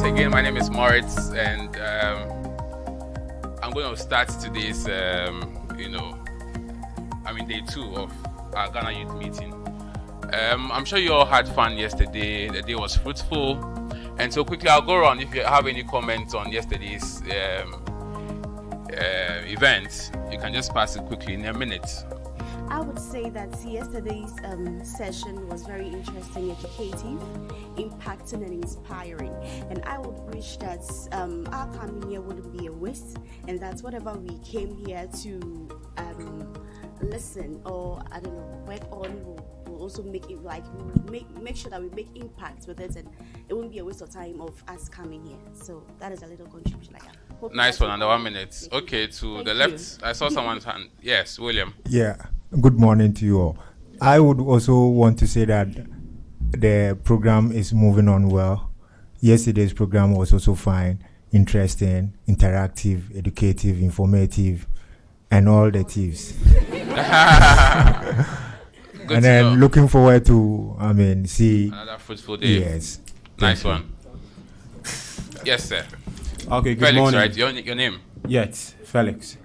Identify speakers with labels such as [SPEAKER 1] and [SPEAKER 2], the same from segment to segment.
[SPEAKER 1] once again, my name is Moritz, and I'm going to start today's, day 2 of our Ghana Youth meeting. I'm sure you all had fun yesterday. The day was fruitful, and so quickly I'll go around. If you have any comments on yesterday's event, you can just pass it quickly in a minute.
[SPEAKER 2] I would say that yesterday's session was very interesting, educative, impacting and inspiring. And I would wish that our coming here wouldn't be a waste, and that whatever we came here to listen or work on will also make it make sure that we make impact with it, and it won't be a waste of time of us coming here. So that is a little contribution like that.
[SPEAKER 1] Nice one, under 1 minute. Okay, to the left, I saw someone's hand. Yes, William.
[SPEAKER 3] Yeah, good morning to you all. I would also want to say that the program is moving on well. Yesterday's program was also fine, interesting, interactive, educative, informative, and all the thieves. And then looking forward to, see
[SPEAKER 1] another fruitful day.
[SPEAKER 3] Yes.
[SPEAKER 1] Nice one. Yes, sir.
[SPEAKER 4] Okay, good
[SPEAKER 1] Felix,
[SPEAKER 4] morning.
[SPEAKER 1] right? Your name?
[SPEAKER 4] Yes, Felix.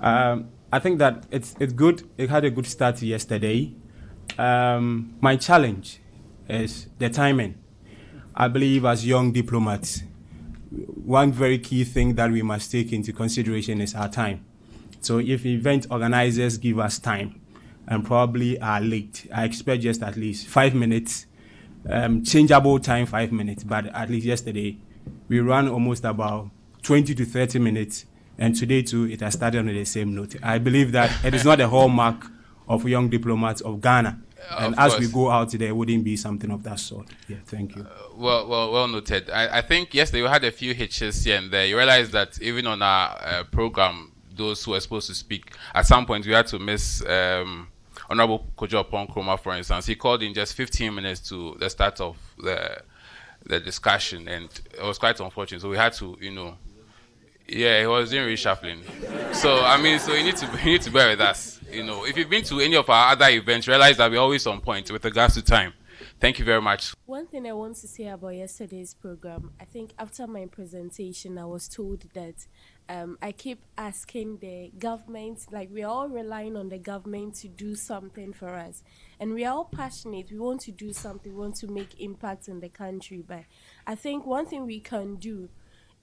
[SPEAKER 4] I think that it's good. It had a good start yesterday. My challenge is the timing. I believe as young diplomats, one very key thing that we must take into consideration is our time. So if event organizers give us time and probably are late, I expect just at least 5 minutes, changeable time 5 minutes, but at least yesterday, we ran almost about 20 to 30 minutes, and today too, it has started on the same note. I believe that it is not a hallmark of young diplomats of Ghana, and as we go out today, it wouldn't be something of that sort. Yeah, thank you.
[SPEAKER 1] Well noted. I think yesterday we had a few hitches here and there. You realize that even on our program, those who were supposed to speak, at some point we had to miss Honorable Kojo Nkrumah, for instance. He called in just 15 minutes to the start of the discussion, and it was quite unfortunate. So we had to, he was doing reshuffling. So so you need to bear with us. If you've been to any of our other events, realize that we're always on point with regards to time. Thank you very much.
[SPEAKER 2] One thing I want to say about yesterday's program, I think after my presentation, I was told that I keep asking the government, we're all relying on the government to do something for us. And we're all passionate. We want to do something. We want to make impact in the country. But I think one thing we can do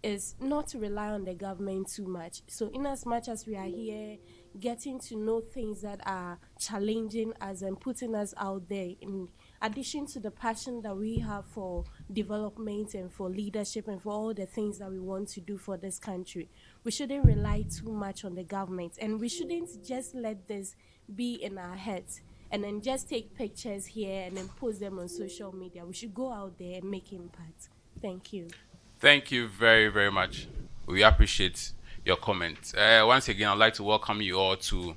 [SPEAKER 2] is not to rely on the government too much. So in as much as we are here getting to know things that are challenging us and putting us out there, in addition to the passion that we have for development and for leadership and for all the things that we want to do for this country, we shouldn't rely too much on the government, and we shouldn't just let this be in our heads and then just take pictures here and then post them on social media. We should go out there and make impact. Thank you.
[SPEAKER 1] Thank you very, very much. We appreciate your comments. Once again, I'd like to welcome you all to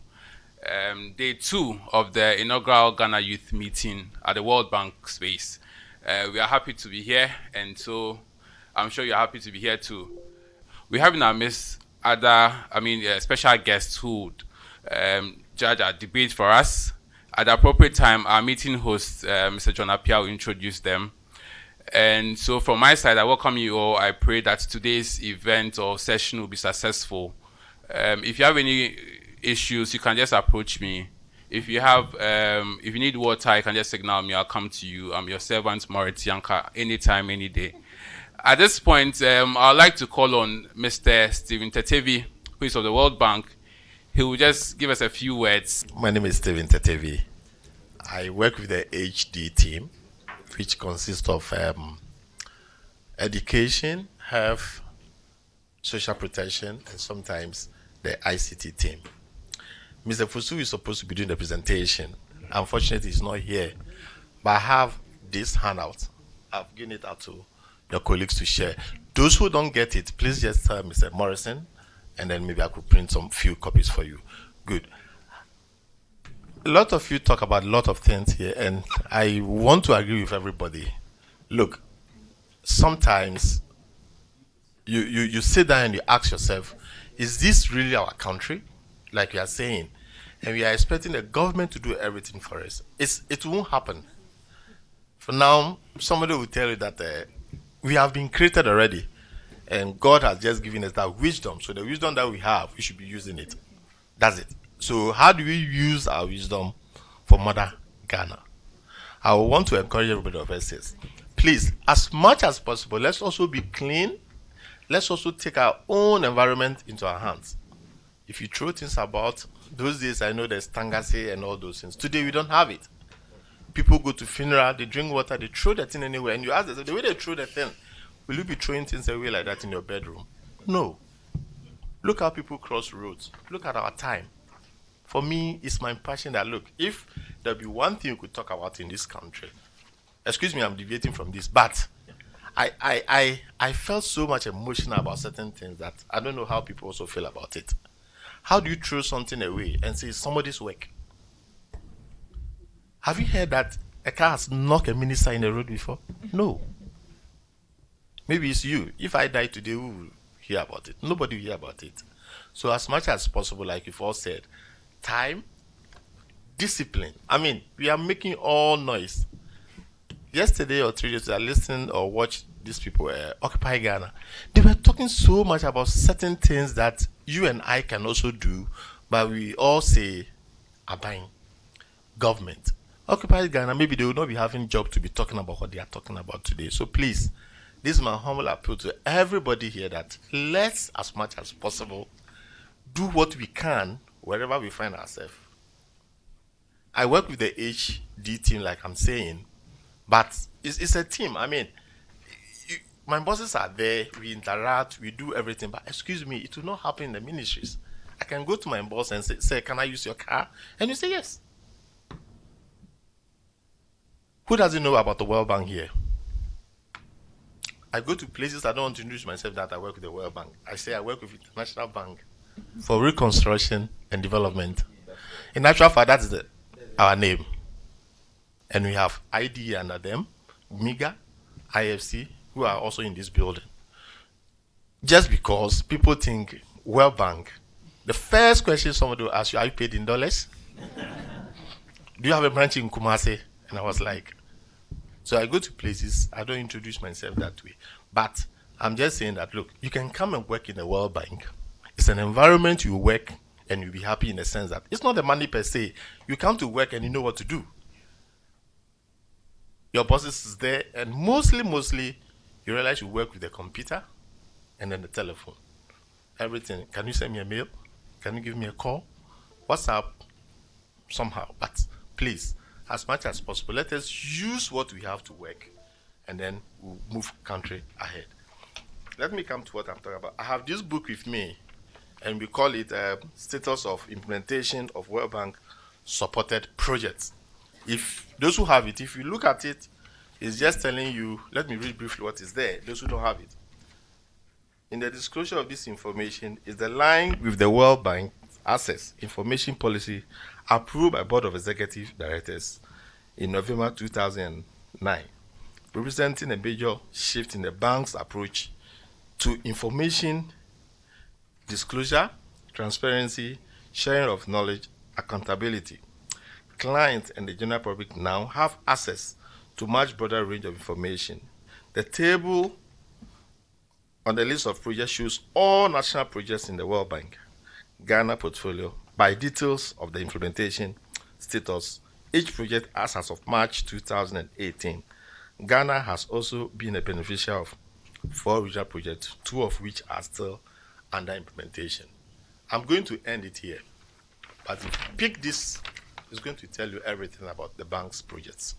[SPEAKER 1] day 2 of the inaugural Ghana Youth meeting at the World Bank space. We are happy to be here, and so I'm sure you're happy to be here too. We have in our midst special guests who would judge our debate for us. At the appropriate time, our meeting host, Mr. John Appiah, will introduce them. And so from my side, I welcome you all. I pray that today's event or session will be successful. If you have any issues, you can just approach me. If you need water, you can just signal me. I'll come to you. I'm your servant, Moritz Yanka, anytime, any day. At this point, I'd like to call on Mr. Stephen Tetevi, who is of the World Bank. He will just give us a few words.
[SPEAKER 5] My name is Stephen Tetevi. I work with the HD team, which consists of education, health, social protection, and sometimes the ICT team. Mr. Fusu is supposed to be doing the presentation. Unfortunately, he's not here. But I have this handout. I've given it out to your colleagues to share. Those who don't get it, please just tell Mr. Morrison, and then maybe I could print some few copies for you. Good. A lot of you talk about a lot of things here, and I want to agree with everybody. Look, sometimes you sit down and you ask yourself, is this really our country? Like we are saying, and we are expecting the government to do everything for us. It won't happen. For now, somebody will tell you that we have been created already, and God has just given us that wisdom. So the wisdom that we have, we should be using it. That's it. So how do we use our wisdom for Mother Ghana? I want to encourage everybody of us is, please, as much as possible, let's also be clean. Let's also take our own environment into our hands. If you throw things about, those days I know there's Tangase and all those things. Today we don't have it. People go to funeral, they drink water, they throw the thing anywhere, and you ask them, the way they throw the thing, will you be throwing things away like that in your bedroom? No. Look how people cross roads. Look at our time. For me, it's my passion that, look, if there'll be one thing we could talk about in this country, excuse me, I'm deviating from this, but I felt so much emotional about certain things that I don't know how people also feel about it. How do you throw something away and say it's somebody's work? Have you heard that a car has knocked a minister in the road before? No. Maybe it's you. If I die today, who will hear about it? Nobody will hear about it. So as much as possible, like you've all said, time, discipline. I mean, we are making all noise. Yesterday or 3 days, I listened or watched these people, Occupy Ghana. They were talking so much about certain things that you and I can also do, but we all say, Abain, government. Occupy Ghana, maybe they will not be having job to be talking about what they are talking about today. So please, this is my humble appeal to everybody here that let's, as much as possible, do what we can wherever we find ourselves. I work with the HD team, like I'm saying, but it's a team. I mean, my bosses are there, we interact, we do everything, but excuse me, it will not happen in the ministries. I can go to my boss and say, can I use your car? And you say yes. Who doesn't know about the World Bank here? I go to places, I don't want to introduce myself that I work with the World Bank. I say I work with International Bank for Reconstruction and Development. In actual fact, that's our name. And we have ID under them, MIGA, IFC, who are also in this building. Just because people think World Bank, the first question somebody will ask you, are you paid in dollars? Do you have a branch in Kumasi? And I was like, so I go to places, I don't introduce myself that way. But I'm just saying that, look, you can come and work in the World Bank. It's an environment you work and you'll be happy in the sense that it's not the money per se. You come to work and you know what to do. Your bosses is there, and mostly, you realize you work with the computer and then the telephone. Everything. Can you send me a mail? Can you give me a call? WhatsApp? Somehow. But please, as much as possible, let us use what we have to work, and then we'll move country ahead. Let me come to what I'm talking about. I have this book with me, and we call it Status of Implementation of World Bank Supported Projects. If those who have it, if you look at it, it's just telling you, let me read briefly what is there, those who don't have it. In the disclosure of this information is the line with the World Bank Access Information Policy approved by Board of Executive Directors in November 2009, representing a major shift in the bank's approach to information disclosure, transparency, sharing of knowledge, accountability. Clients and the general public now have access to much broader range of information. The table on the list of projects shows all national projects in the World Bank Ghana portfolio by details of the implementation status. Each project as of March 2018. Ghana has also been a beneficiary of 4 regional projects, 2 of which are still under implementation. I'm going to end it here, but if you pick this, it's going to tell you everything about the bank's projects,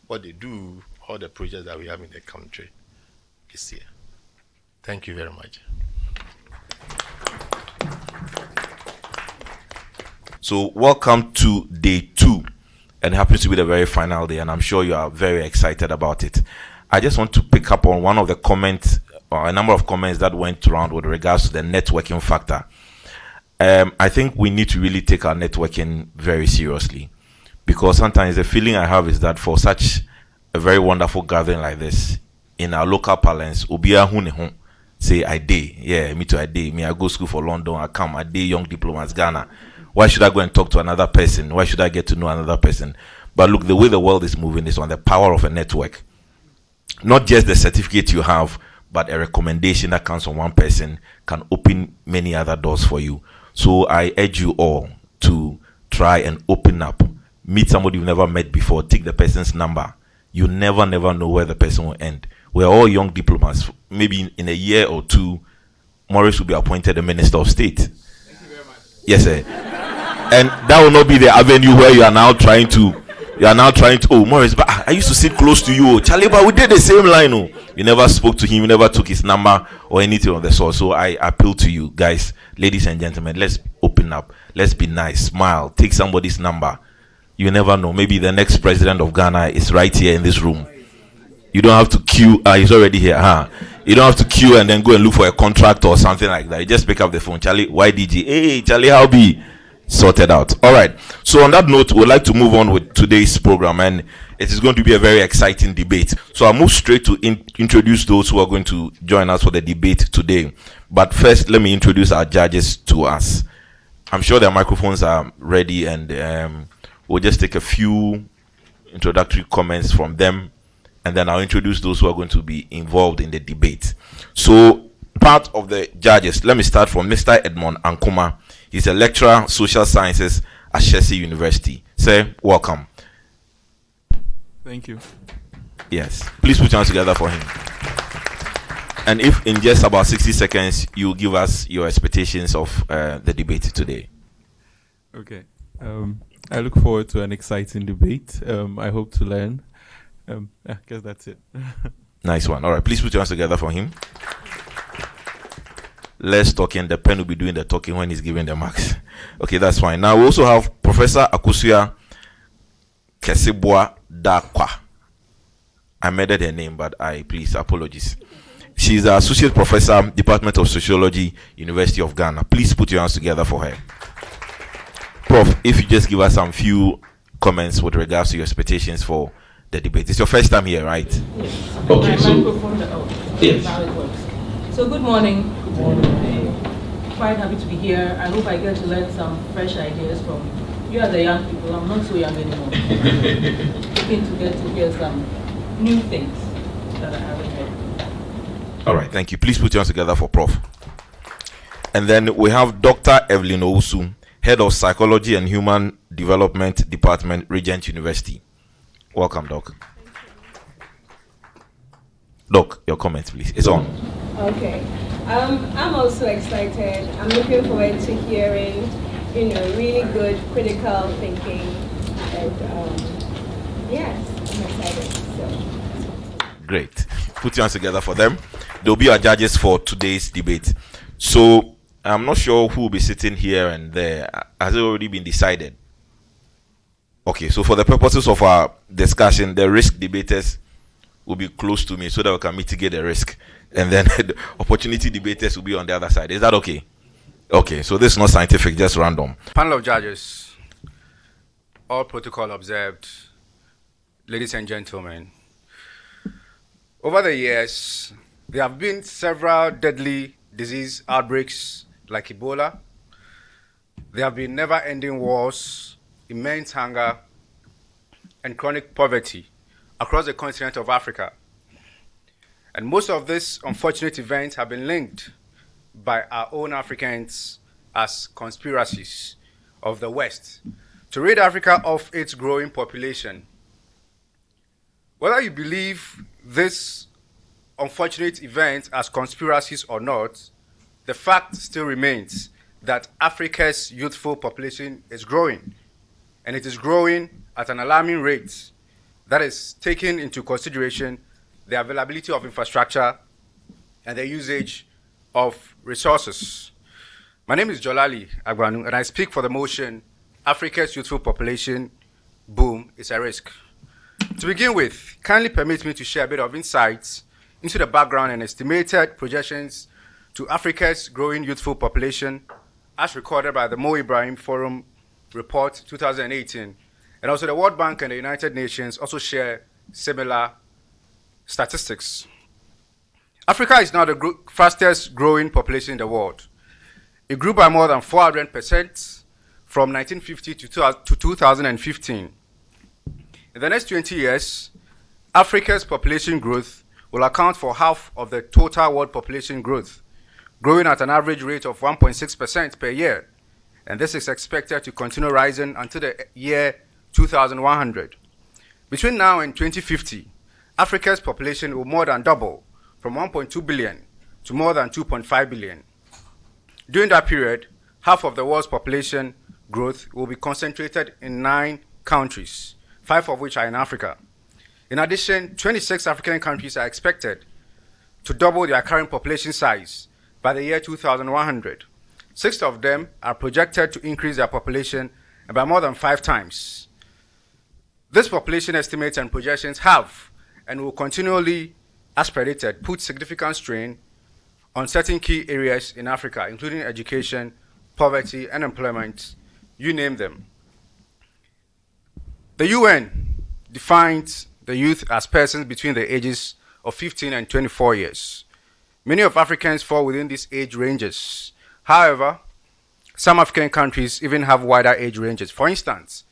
[SPEAKER 5] what they do, all the projects that we have in the country this year. Thank you very much.
[SPEAKER 6] So welcome to day 2, and it happens to be the very final day, and I'm sure you are very excited about it. I just want to pick up on one of the comments, or a number of comments that went around with regards to the networking factor. I think we need to really take our networking very seriously, because sometimes the feeling I have is that for such a very wonderful gathering like this, in our local parlance, Ubia Hunehu, say I day, yeah, me too, I day, me I go school for London, I come, I day young diplomats, Ghana. Why should I go and talk to another person? Why should I get to know another person? But look, the way the world is moving is on the power of a network. not just the certificate you have, but a recommendation that comes from one person can open many other doors for you. So I urge you all to try and open up. Meet somebody you've never met before. Take the person's number. You never know where the person will end. We're all young diplomats. Maybe in a year or two, Morris will be appointed the Minister of State.
[SPEAKER 1] Thank you very much.
[SPEAKER 6] Yes, sir. And that will not be the avenue where you are now trying to, oh, Morris, but I used to sit close to you. Charlie, but we did the same line. Oh. You never spoke to him, you never took his number or anything of the sort. So I appeal to you guys, ladies and gentlemen, let's open up. Let's be nice, smile, take somebody's number. You never know. Maybe the next president of Ghana is right here in this room. You don't have to queue. He's already here. You don't have to queue and then go and look for a contract or something like that. You just pick up the phone. Charlie, YDG. Hey, Charlie, how be? Sorted out. All right. So on that note, we'd like to move on with today's program, and it is going to be a very exciting debate. So I'll move straight to introduce those who are going to join us for the debate today. But first, let me introduce our judges to us. I'm sure their microphones are ready, and we'll just take a few introductory comments from them, and then I'll introduce those who are going to be involved in the debate. So, part of the judges, let me start from Mr. Edmond Ankuma. He's a lecturer, social sciences at Shesi University. Sir, welcome.
[SPEAKER 7] Thank you.
[SPEAKER 6] Yes. Please put your hands together for him. And if in just about 60 seconds, you give us your expectations of the debate today.
[SPEAKER 7] Okay. I look forward to an exciting debate. I hope to learn. I guess that's it.
[SPEAKER 6] Nice one. All right. Please put your hands together for him. Less talking. The pen will be doing the talking when he's giving the marks. Okay, that's fine. Now we also have Professor Akusia Kesibwa Dakwa. I murdered her name, but please apologies. She's an associate professor, Department of Sociology, University of Ghana. Please put your hands together for her. Prof, if you just give us some few comments with regards to your expectations for the debate. It's your first time here, right?
[SPEAKER 8] Yes.
[SPEAKER 6] Okay,
[SPEAKER 8] My
[SPEAKER 6] so
[SPEAKER 8] microphone,
[SPEAKER 6] yes.
[SPEAKER 8] how it works. So good morning. Quite happy to be here. I hope I get to learn some fresh ideas from you as the young people. I'm not so young anymore. Looking to get to hear some new things that I haven't heard.
[SPEAKER 6] All right, thank you. Please put your hands together for Prof. And then we have Dr. Evelyn Owusu, Head of Psychology and Human Development Department, Regent University. Welcome, Doc. Doc, your comments, please. It's on.
[SPEAKER 9] Okay. I'm also excited. I'm looking forward to hearing, really good critical thinking. And yes, I'm excited. So.
[SPEAKER 6] Great. Put your hands together for them. They'll be our judges for today's debate. So I'm not sure who will be sitting here and there. Has it already been decided? Okay, so for the purposes of our discussion, the risk debaters will be close to me so that we can mitigate the risk. And then the opportunity debaters will be on the other side. Is that okay? Okay, so this is not scientific, just random.
[SPEAKER 1] Panel of judges, all protocol observed, ladies and gentlemen. Over the years, there have been several deadly disease outbreaks like Ebola. There have been never-ending wars, immense hunger, and chronic poverty across the continent of Africa. And most of these unfortunate events have been linked by our own Africans as conspiracies of the West to rid Africa of its growing population. Whether you believe these unfortunate events as conspiracies or not, the fact still remains that Africa's youthful population is growing, and it is growing at an alarming rate that is taking into consideration the availability of infrastructure and the usage of resources. My name is Jolali Agbanu, and I speak for the motion, Africa's youthful population boom is a risk. To begin with, kindly permit me to share a bit of insights into the background and estimated projections to Africa's growing youthful population as recorded by the Mo Ibrahim Forum Report 2018. And also the World Bank and the United Nations also share similar statistics. Africa is now the fastest growing population in the world. It grew by more than 400% from 1950 to 2015. In the next 20 years, Africa's population growth
[SPEAKER 10] will account for half of the total world population growth, growing at an average rate of 1.6% per year, and this is expected to continue rising until the year 2100. Between now and 2050, Africa's population will more than double from 1.2 billion to more than 2.5 billion. During that period, half of the world's population growth will be concentrated in 9 countries, 5 of which are in Africa. In addition, 26 African countries are expected to double their current population size by the year 2100. 6 of them are projected to increase their population by more than 5 times. This population estimates and projections have and will continually, as predicted, put significant strain on certain key areas in Africa, including education, poverty, unemployment, you name them. The UN defines the youth as persons between the ages of 15 and 24 years. Many of Africans fall within these age ranges. However, some African countries even have wider age ranges. For instance,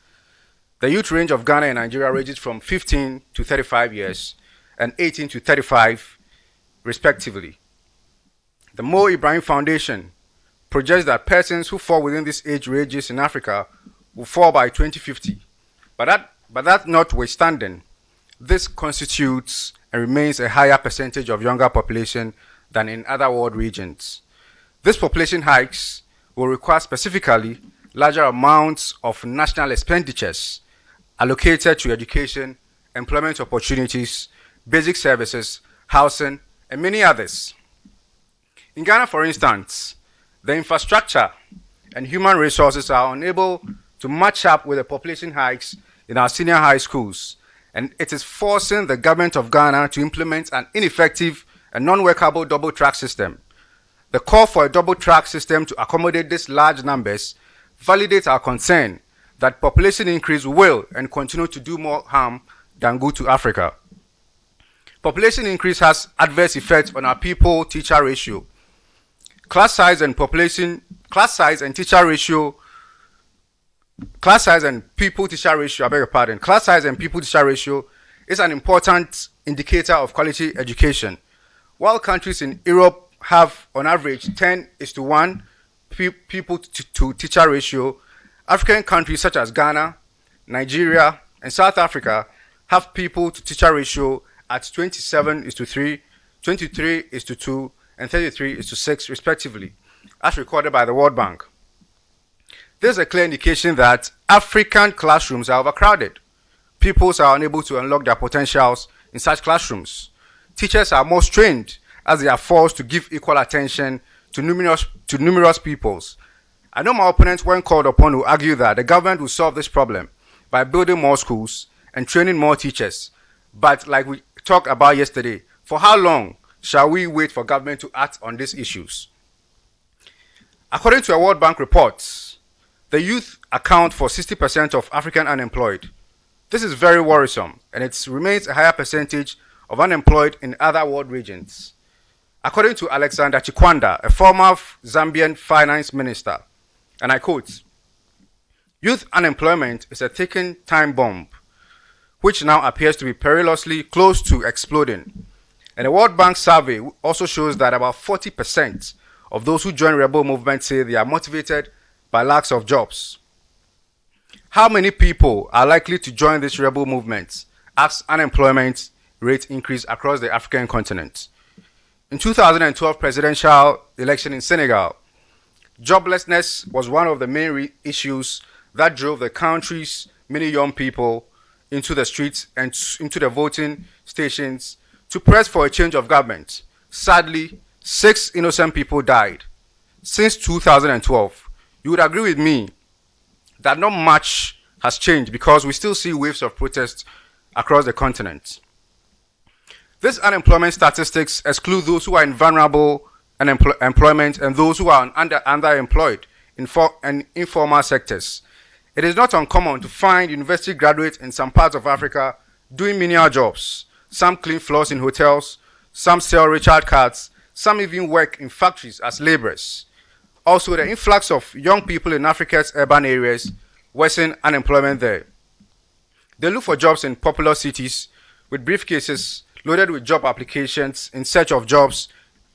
[SPEAKER 10] the youth range of Ghana and Nigeria ranges from 15 to 35 years and 18 to 35, respectively. The Mo Ibrahim Foundation projects that persons who fall within these age ranges in Africa will fall by 2050. But that notwithstanding, this constitutes and remains a higher percentage of younger population than in other world regions. This population hikes will require specifically larger amounts of national expenditures allocated to education, employment opportunities, basic services, housing, and many others. In Ghana, for instance, the infrastructure and human resources are unable to match up with the population hikes in our senior high schools, and it is forcing the government of Ghana to implement an ineffective and non-workable double-track system. The call for a double-track system to accommodate these large numbers validates our concern that population increase will and continue to do more harm than good to Africa. Population increase has adverse effects on our people-teacher ratio. Class size and people-teacher ratio is an important indicator of quality education. While countries in Europe have on average 10:1 people to teacher ratio, African countries such as Ghana, Nigeria, and South Africa have people to teacher ratio at 27:3, 23:2, and 33:6 respectively, as recorded by the World Bank. This is a clear indication that African classrooms are overcrowded. Pupils are unable to unlock their potentials in such classrooms. Teachers are more strained as they are forced to give equal attention to numerous pupils. I know my opponents, when called upon, will argue that the government will solve this problem by building more schools and training more teachers. But like we talked about yesterday, for how long shall we wait for government to act on these issues? According to a World Bank report, the youth account for 60% of African unemployed. This is very worrisome, and it remains a higher percentage of unemployed in other world regions. According to Alexander Chikwanda, a former Zambian finance minister, and I quote, "Youth unemployment is a ticking time bomb, which now appears to be perilously close to exploding." And the World Bank survey also shows that about 40% of those who join rebel movements say they are motivated by lacks of jobs. How many people are likely to join this rebel movement as unemployment rate increase across the African continent? In 2012 presidential election in Senegal, joblessness was one of the main issues that drove the country's many young people into the streets and into the voting stations to press for a change of government. Sadly, 6 innocent people died. Since 2012, you would agree with me that not much has changed because we still see waves of protests across the continent. These unemployment statistics exclude those who are in vulnerable employment and those who are underemployed in informal sectors. It is not uncommon to find university graduates in some parts of Africa doing menial jobs. Some clean floors in hotels, some sell Richard cards, some even work in factories as laborers. Also, the influx of young people in Africa's urban areas worsen unemployment there. They look for jobs in popular cities with briefcases loaded with job applications in search of jobs,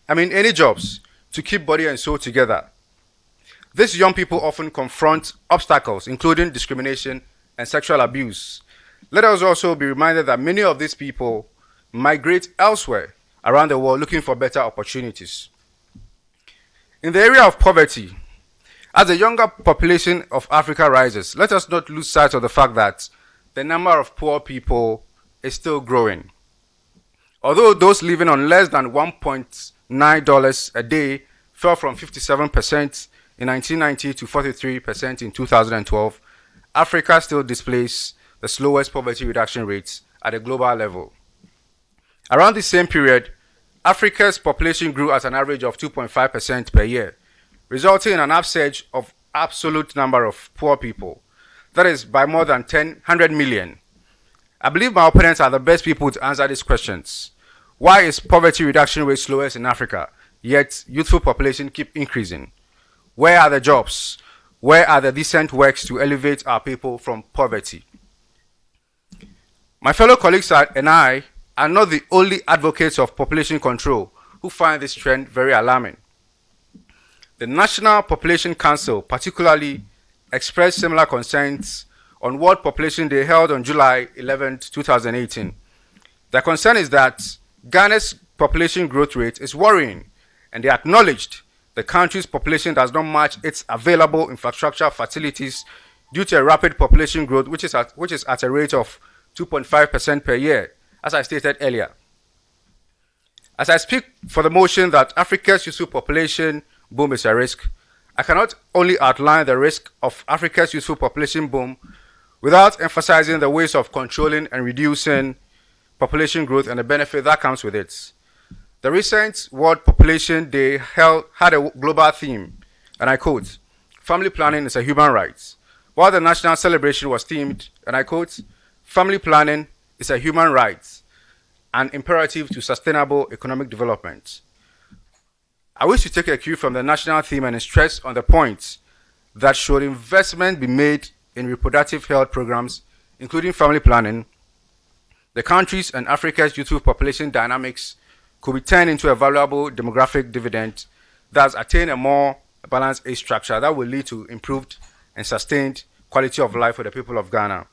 [SPEAKER 10] any jobs, to keep body and soul together. These young people often confront obstacles, including discrimination and sexual abuse. Let us also be reminded that many of these people migrate elsewhere around the world looking for better opportunities. In the area of poverty, as the younger population of Africa rises, let us not lose sight of the fact that the number of poor people is still growing. Although those living on less than $1.9 a day fell from 57% in 1990 to 43% in 2012, Africa still displays the slowest poverty reduction rates at a global level. Around the same period, Africa's population grew at an average of 2.5% per year, resulting in an upsurge of absolute number of poor people. That is by more than 100 million. I believe my opponents are the best people to answer these questions. Why is poverty reduction rate slowest in Africa, yet youthful population keep increasing? Where are the jobs? Where are the decent works to elevate our people from poverty? My fellow colleagues and I are not the only advocates of population control who find this trend very alarming. The National Population Council particularly expressed similar concerns on World Population Day held on July 11, 2018. Their concern is that Ghana's population growth rate is worrying, and they acknowledged the country's population does not match its available infrastructure facilities due to a rapid population growth, which is at a rate of 2.5% per year, as I stated earlier. As I speak for the motion that Africa's youthful population boom is a risk, I cannot only outline the risk of Africa's youthful population boom without emphasizing the ways of controlling and reducing population growth and the benefit that comes with it. The recent World Population Day had a global theme, and I quote, "Family planning is a human right," while the national celebration was themed, and I quote, "Family planning is a human right, an imperative to sustainable economic development." I wish to take a cue from the national theme and stress on the point that should investment be made in reproductive health programs, including family planning, the country's and Africa's youthful population dynamics could be turned into a valuable demographic dividend that attain a more balanced age structure that will lead to improved and sustained quality of life for the people of Ghana.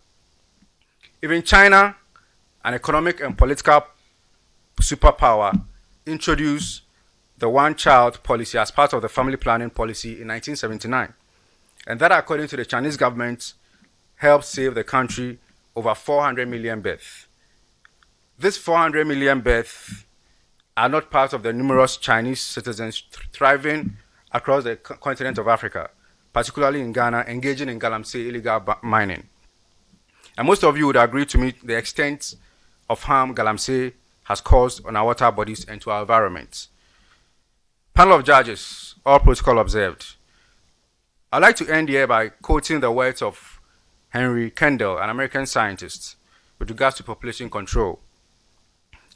[SPEAKER 10] Even China, an economic and political superpower, introduced the one-child policy as part of the family planning policy in 1979. And that, according to the Chinese government, helped save the country over 400 million births. This 400 million births are not part of the numerous Chinese citizens thriving across the continent of Africa, particularly in Ghana, engaging in galamsey illegal mining. And most of you would agree to me the extent of harm galamsey has caused on our water bodies and to our environment. Panel of judges, all protocol observed. I'd like to end here by quoting the words of Henry Kendall, an American scientist, with regards to population control.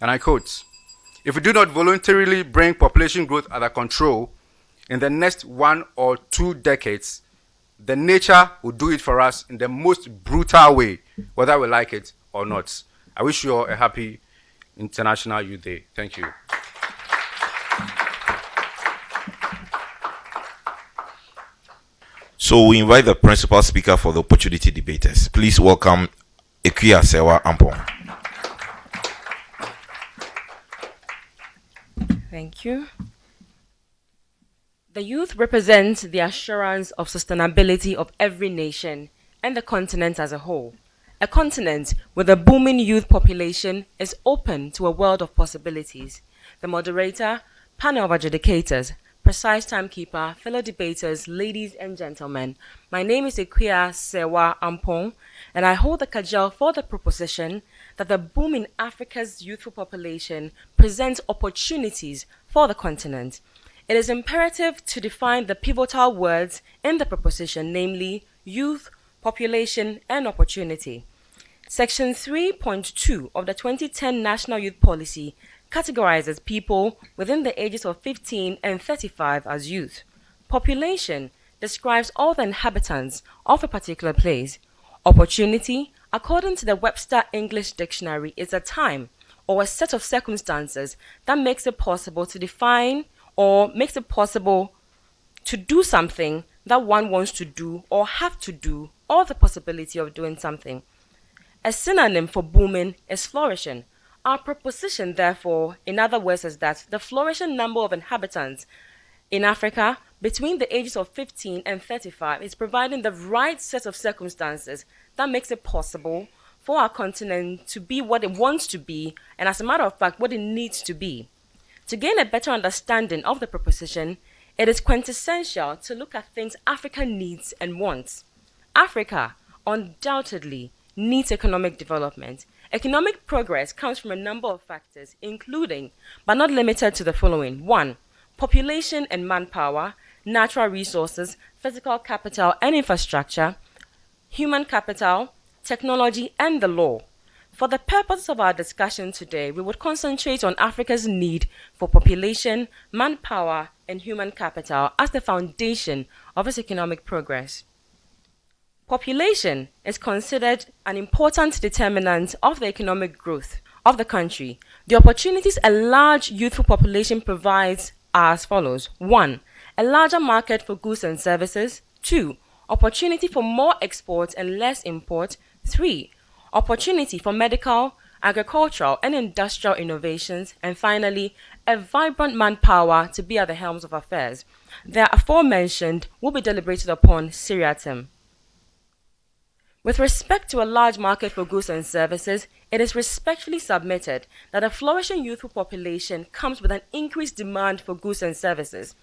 [SPEAKER 10] And I quote, "If we do not voluntarily bring population growth under control in the next 1 or 2 decades, then nature will do it for us in the most brutal way, whether we like it or not." I wish you all a happy International Youth Day. Thank you.
[SPEAKER 6] So we invite the principal speaker for the opportunity debaters. Please welcome Ekuya Sewa Ampong.
[SPEAKER 11] Thank you. The youth represents the assurance of sustainability of every nation and the continent as a whole. A continent with a booming youth population is open to a world of possibilities. The moderator, panel of adjudicators, precise timekeeper, fellow debaters, ladies and gentlemen, my name is Ekuya Sewa Ampong, and I hold the cudgel for the proposition that the boom in Africa's youthful population presents opportunities for the continent. It is imperative to define the pivotal words in the proposition, namely youth, population, and opportunity. Section 3.2 of the 2010 National Youth Policy categorizes people within the ages of 15 and 35 as youth. Population describes all the inhabitants of a particular place. Opportunity, according to the Webster English Dictionary, is a time or a set of circumstances that makes it possible to define or makes it possible to do something that one wants to do or have to do, or the possibility of doing something. A synonym for booming is flourishing. Our proposition, therefore, in other words, is that the flourishing number of inhabitants in Africa between the ages of 15 and 35 is providing the right set of circumstances that makes it possible for our continent to be what it wants to be, and as a matter of fact, what it needs to be. To gain a better understanding of the proposition, it is quintessential to look at things Africa needs and wants. Africa undoubtedly needs economic development. Economic progress comes from a number of factors, including, but not limited to, the following. 1. Population and manpower, natural resources, physical capital and infrastructure, human capital, technology, and the law. For the purpose of our discussion today, we would concentrate on Africa's need for population, manpower, and human capital as the foundation of its economic progress. Population is considered an important determinant of the economic growth of the country. The opportunities a large youthful population provides are as follows. 1. A larger market for goods and services. 2. Opportunity for more export and less import. 3. Opportunity for medical, agricultural, and industrial innovations. And finally, a vibrant manpower to be at the helms of affairs. The aforementioned will be deliberated upon seriatim. With respect to a large market for goods and services, it is respectfully submitted that a flourishing youthful population comes with an increased demand for goods and services,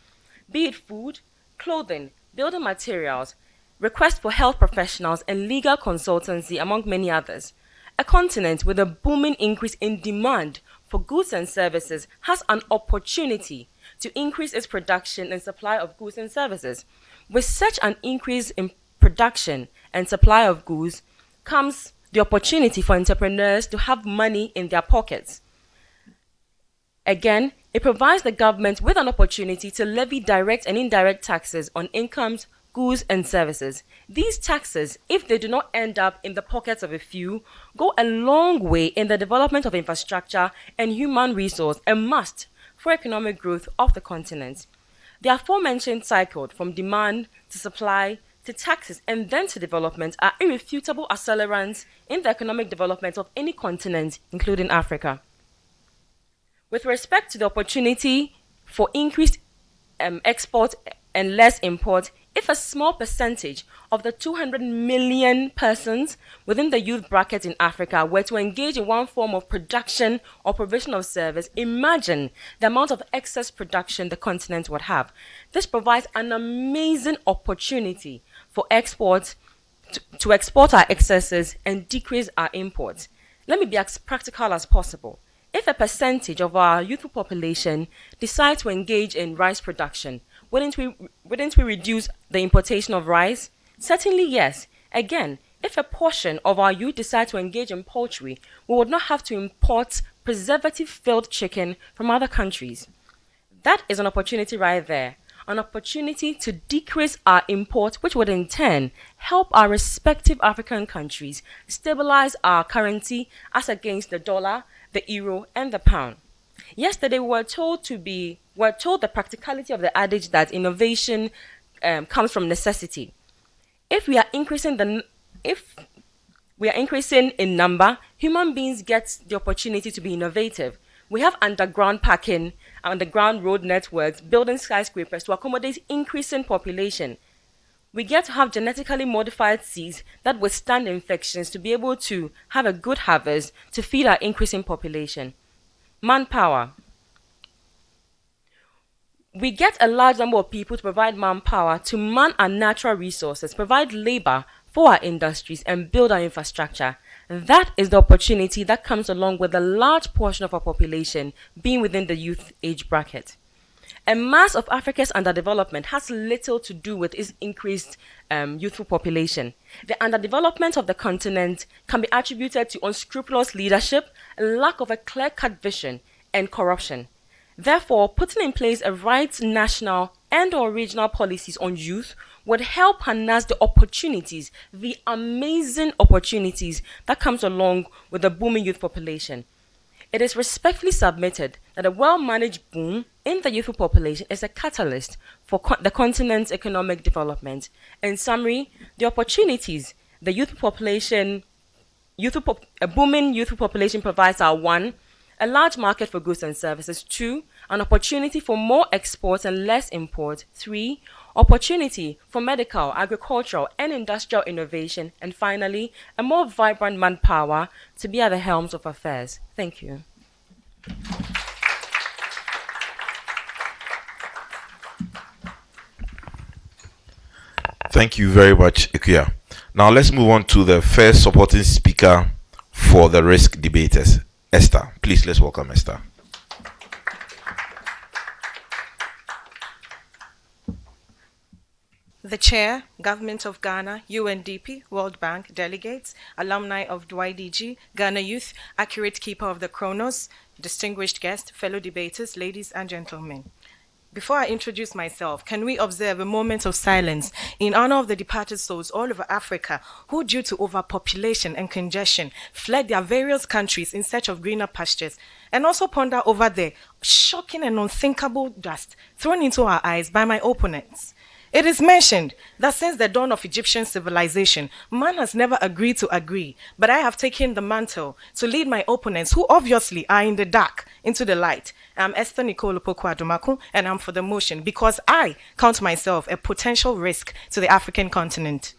[SPEAKER 11] be it food, clothing, building materials, request for health professionals, and legal consultancy, among many others. A continent with a booming increase in demand for goods and services has an opportunity to increase its production and supply of goods and services. With such an increase in production and supply of goods comes the opportunity for entrepreneurs to have money in their pockets. Again, it provides the government with an opportunity to levy direct and indirect taxes on incomes, goods, and services. These taxes, if they do not end up in the pockets of a few, go a long way in the development of infrastructure and human resource, a must for economic growth of the continent. The aforementioned cycle from demand to supply to taxes and then to development are irrefutable accelerants in the economic development of any continent, including Africa. With respect to the opportunity for increased export and less import, if a small percentage of the 200 million persons within the youth bracket in Africa were to engage in one form of production or provision of service, imagine the amount of excess production the continent would have. This provides an amazing opportunity for export to export our excesses and decrease our imports. Let me be as practical as possible. If a percentage of our youthful population decide to engage in rice production, wouldn't we reduce the importation of rice? Certainly yes. Again, if a portion of our youth decide to engage in poultry, we would not have to import preservative-filled chicken from other countries. That is an opportunity right there. An opportunity to decrease our import, which would in turn help our respective African countries stabilize our currency as against the dollar, the euro, and the pound. Yesterday, we were told the practicality of the adage that innovation comes from necessity. If we are increasing in number, human beings get the opportunity to be innovative. We have underground parking, underground road networks, building skyscrapers to accommodate increasing population. We get to have genetically modified seeds that withstand infections to be able to have a good harvest to feed our increasing population. Manpower. We get a large number of people to provide manpower to man our natural resources, provide labor for our industries, and build our infrastructure. That is the opportunity that comes along with a large portion of our population being within the youth age bracket. A mass of Africa's underdevelopment has little to do with its increased youthful population. The underdevelopment of the continent can be attributed to unscrupulous leadership, lack of a clear-cut vision, and corruption. Therefore, putting in place a right national and/or regional policies on youth would help harness the opportunities, the amazing opportunities that comes along with the booming youth population. it is respectfully submitted that a well-managed boom in the youthful population is a catalyst for the continent's economic development. In summary, the opportunities the a booming youthful population provides are: 1, a large market for goods and services; 2, an opportunity for more exports and less import; 3, opportunity for medical, agricultural, and industrial innovation; and finally, a more vibrant manpower to be at the helms of affairs. Thank you.
[SPEAKER 6] Thank you very much, Ikuya. Now let's move on to the first supporting speaker for the risk debaters. Esther, please, let's welcome Esther.
[SPEAKER 12] The Chair, Government of Ghana, UNDP, World Bank, delegates, alumni of YDG, Ghana Youth, accurate keeper of the chronos, distinguished guests, fellow debaters, ladies and gentlemen. Before I introduce myself, can we observe a moment of silence in honor of the departed souls all over Africa who, due to overpopulation and congestion, fled their various countries in search of greener pastures, and also ponder over the shocking and unthinkable dust thrown into our eyes by my opponents? It is mentioned that since the dawn of Egyptian civilization, man has never agreed to agree, but I have taken the mantle to lead my opponents, who obviously are in the dark, into the light. I'm Esther Nicole Opoku-Adomaku, and I'm for the motion because I count myself a potential risk to the African continent.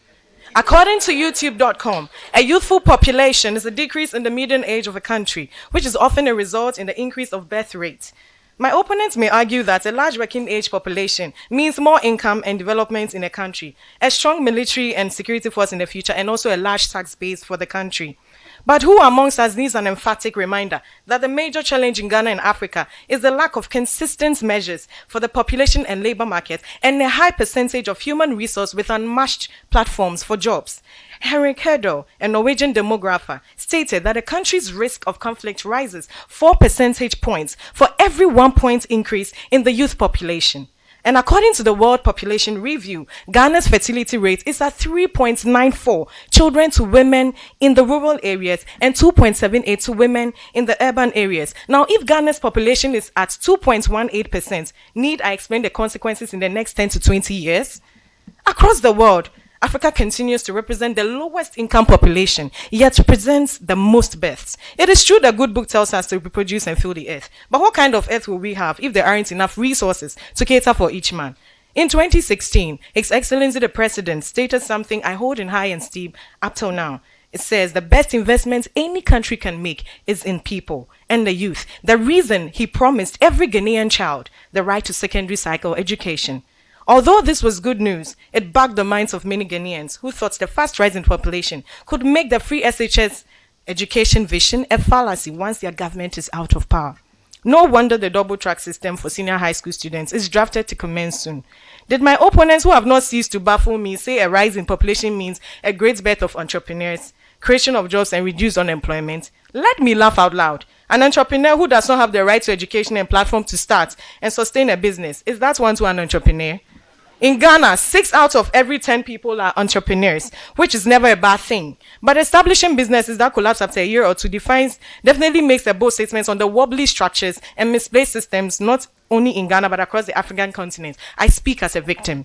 [SPEAKER 12] According to YouTube.com, a youthful population is a decrease in the median age of a country, which is often a result in the increase of birth rate. My opponents may argue that a large working age population means more income and development in a country, a strong military and security force in the future, and also a large tax base for the country. But who amongst us needs an emphatic reminder that the major challenge in Ghana and Africa is the lack of consistent measures for the population and labor market and a high percentage of human resource with unmatched platforms for jobs? Henrik Herdal, a Norwegian demographer, stated that a country's risk of conflict rises 4 percentage points for every 1 point increase in the youth population. And according to the World Population Review, Ghana's fertility rate is at 3.94 children to women in the rural areas and 2.78 to women in the urban areas. Now, if Ghana's population is at 2.18%, need I explain the consequences in the next 10 to 20 years? Across the world, Africa continues to represent the lowest income population, yet presents the most births. It is true that good book tells us to reproduce and fill the earth, but what kind of earth will we have if there aren't enough resources to cater for each man? In 2016, His Excellency the President stated something I hold in high esteem up till now. It says the best investment any country can make is in people and the youth. The reason he promised every Ghanaian child the right to secondary cycle education. Although this was good news, it bugged the minds of many Ghanaians who thought the fast rise in population could make the free SHS education vision a fallacy once their government is out of power. No wonder the double track system for senior high school students is drafted to commence soon. Did my opponents, who have not ceased to baffle me, say a rise in population means a great birth of entrepreneurs, creation of jobs, and reduced unemployment? Let me laugh out loud. An entrepreneur who does not have the right to education and platform to start and sustain a business, is that one to an entrepreneur? In Ghana, 6 out of every 10 people are entrepreneurs, which is never a bad thing. But establishing businesses that collapse after a year or two definitely makes a bold statement on the wobbly structures and misplaced systems, not only in Ghana, but across the African continent. I speak as a victim.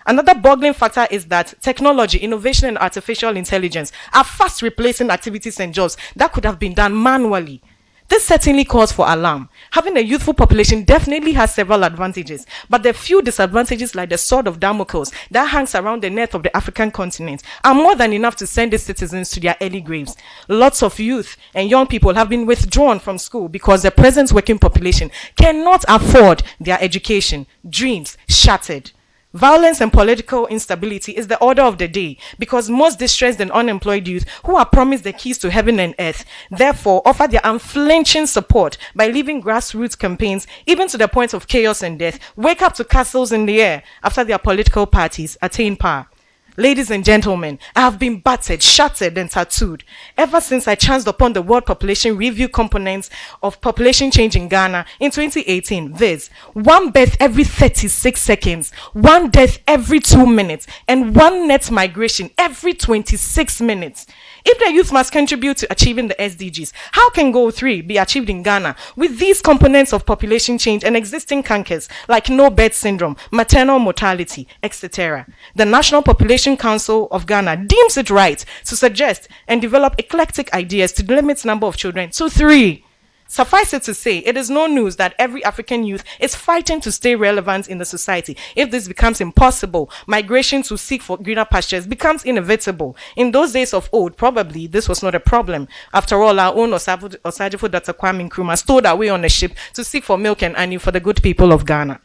[SPEAKER 12] Another boggling factor is that technology, innovation, and artificial intelligence are fast replacing activities and jobs that could have been done manually. This certainly calls for alarm. Having a youthful population definitely has several advantages, but the few disadvantages, like the sword of Damocles that hangs around the neck of the African continent, are more than enough to send its citizens to their early graves. Lots of youth and young people have been withdrawn from school because the present working population cannot afford their education, dreams shattered. Violence and political instability is the order of the day because most distressed and unemployed youth who are promised the keys to heaven and earth therefore offer their unflinching support by leading grassroots campaigns even to the point of chaos and death, wake up to castles in the air after their political parties attain power. Ladies and gentlemen, I have been battered, shattered, and tattooed ever since I chanced upon the World Population Review components of population change in Ghana in 2018. Viz. 1 birth every 36 seconds, 1 death every 2 minutes, and 1 net migration every 26 minutes. If the youth must contribute to achieving the SDGs, how can Goal 3 be achieved in Ghana with these components of population change and existing cankers like no birth syndrome, maternal mortality, etc.? The National Population Council of Ghana deems it right to suggest and develop eclectic ideas to limit number of children to 3. Suffice it to say, it is no news that every African youth is fighting to stay relevant in the society. If this becomes impossible, migration to seek for greener pastures becomes inevitable. In those days of old, probably this was not a problem. After all, our own Osadifo Dr. Kwame Nkrumah stowed away on a ship to seek for milk and honey for the good people of Ghana.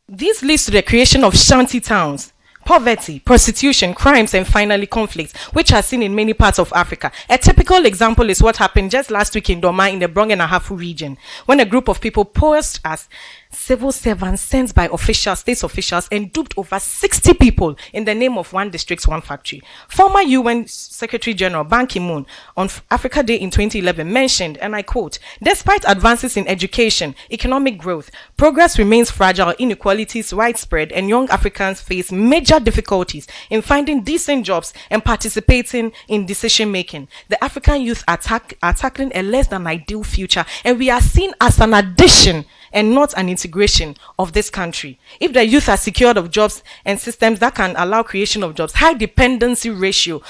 [SPEAKER 12] This leads to the creation of shanty towns, poverty, prostitution, crimes, and finally conflict, which are seen in many parts of Africa. A typical example is what happened just last week in Doma in the Brong and Ahafu region, when a group of people posed as civil servants sent by state officials and duped over 60 people in the name of one district, one factory. Former UN Secretary General Ban Ki-moon on Africa Day in 2011 mentioned, and I quote, "Despite advances in education, economic growth, progress remains fragile, inequalities widespread, and young Africans face major difficulties in finding decent jobs and participating in decision making. The African youth are tackling a less than ideal future, and we are seen as an addition and not an integration of this country. If the youth are secured of jobs and systems that can allow creation of jobs, high dependency ratio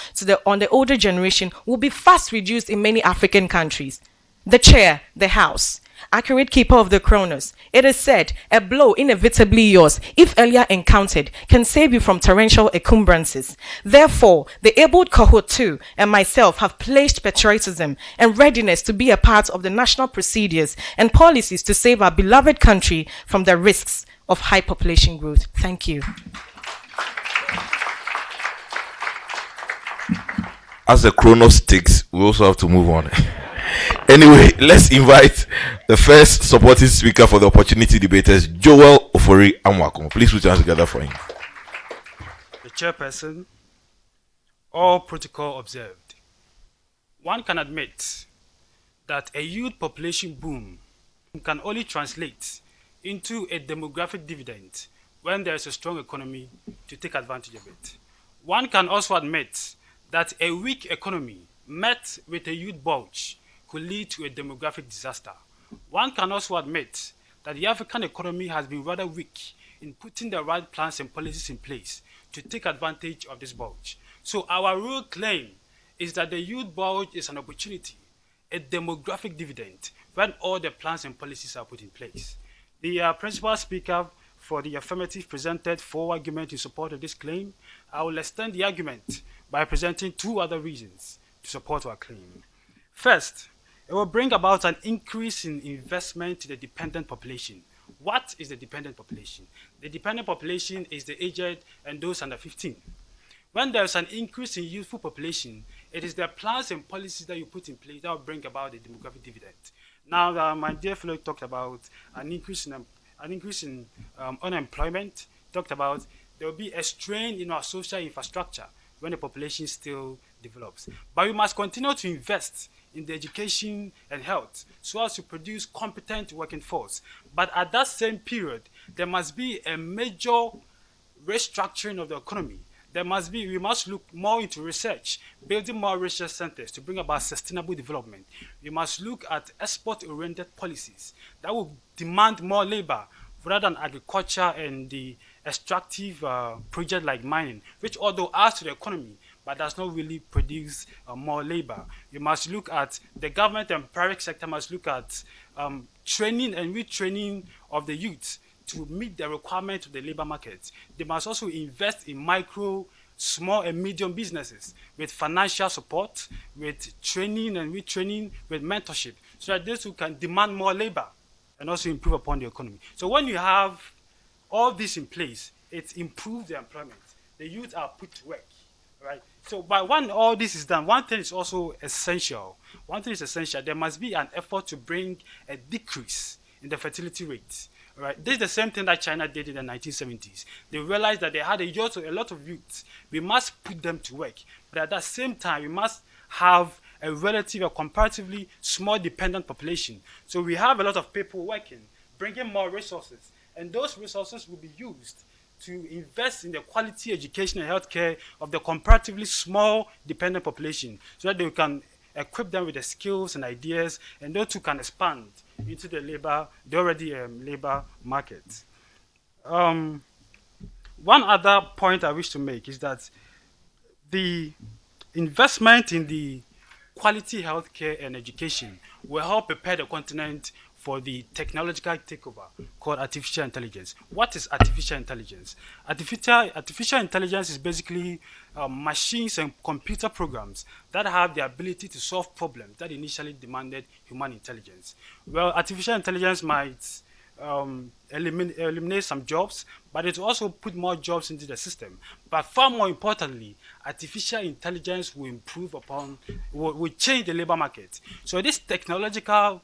[SPEAKER 12] on the older generation will be fast reduced in many African countries." The chair, the house, accurate keeper of the chronos. It is said, a blow inevitably yours, if earlier encountered, can save you from torrential encumbrances. Therefore, the abled Cohort 2 and myself have placed patriotism and readiness to be a part of the national procedures and policies to save our beloved country from the risks of high population growth. Thank you.
[SPEAKER 6] As the chronos ticks, we also have to move on. Anyway, let's invite the first supporting speaker for the opportunity debaters, Joel Ofori Amwako. Please put your hands together for him.
[SPEAKER 13] The chairperson, all protocol observed. One can admit that a youth population boom can only translate into a demographic dividend when there is a strong economy to take advantage of it. One can also admit that a weak economy met with a youth bulge could lead to a demographic disaster. One can also admit that the African economy has been rather weak in putting the right plans and policies in place to take advantage of this bulge. So our real claim is that the youth bulge is an opportunity, a demographic dividend, when all the plans and policies are put in place. The principal speaker for the affirmative presented 4 arguments in support of this claim. I will extend the argument by presenting 2 other reasons to support our claim. First, it will bring about an increase in investment to the dependent population. What is the dependent population? The dependent population is the aged and those under 15. When there's an increase in youthful population, it is the plans and policies that you put in place that will bring about the demographic dividend. Now, my dear fellow talked about an increase in unemployment, talked about there will be a strain in our social infrastructure when the population still develops. But we must continue to invest in the education and health so as to produce competent working force. But at that same period, there must be a major restructuring of the economy. We must look more into research, building more research centers to bring about sustainable development. We must look at export-oriented policies that will demand more labor rather than agriculture and the extractive project like mining, which although adds to the economy, but does not really produce more labor. You must look at the government and private sector must look at training and retraining of the youth to meet the requirements of the labor market. They must also invest in micro, small and medium businesses with financial support, with training and retraining, with mentorship, so that those who can demand more labor and also improve upon the economy. So when you have all this in place, it improves the employment. The youth are put to work, right? So by when all this is done, one thing is also essential. There must be an effort to bring a decrease in the fertility rate. Right? This is the same thing that China did in the 1970s. They realized that they had a lot of youths. We must put them to work. But at that same time, we must have a relative or comparatively small dependent population. So we have a lot of people working, bringing more resources. And those resources will be used to invest in the quality education and healthcare of the comparatively small dependent population so that they can equip them with the skills and ideas, and those who can expand into the labor market. One other point I wish to make is that the investment in the quality healthcare and education will help prepare the continent for the technological takeover called artificial intelligence. What is artificial intelligence? Artificial intelligence is basically machines and computer programs that have the ability to solve problems that initially demanded human intelligence. Well, artificial intelligence might eliminate some jobs, but it will also put more jobs into the system. But far more importantly, artificial intelligence will change the labor market. So this technological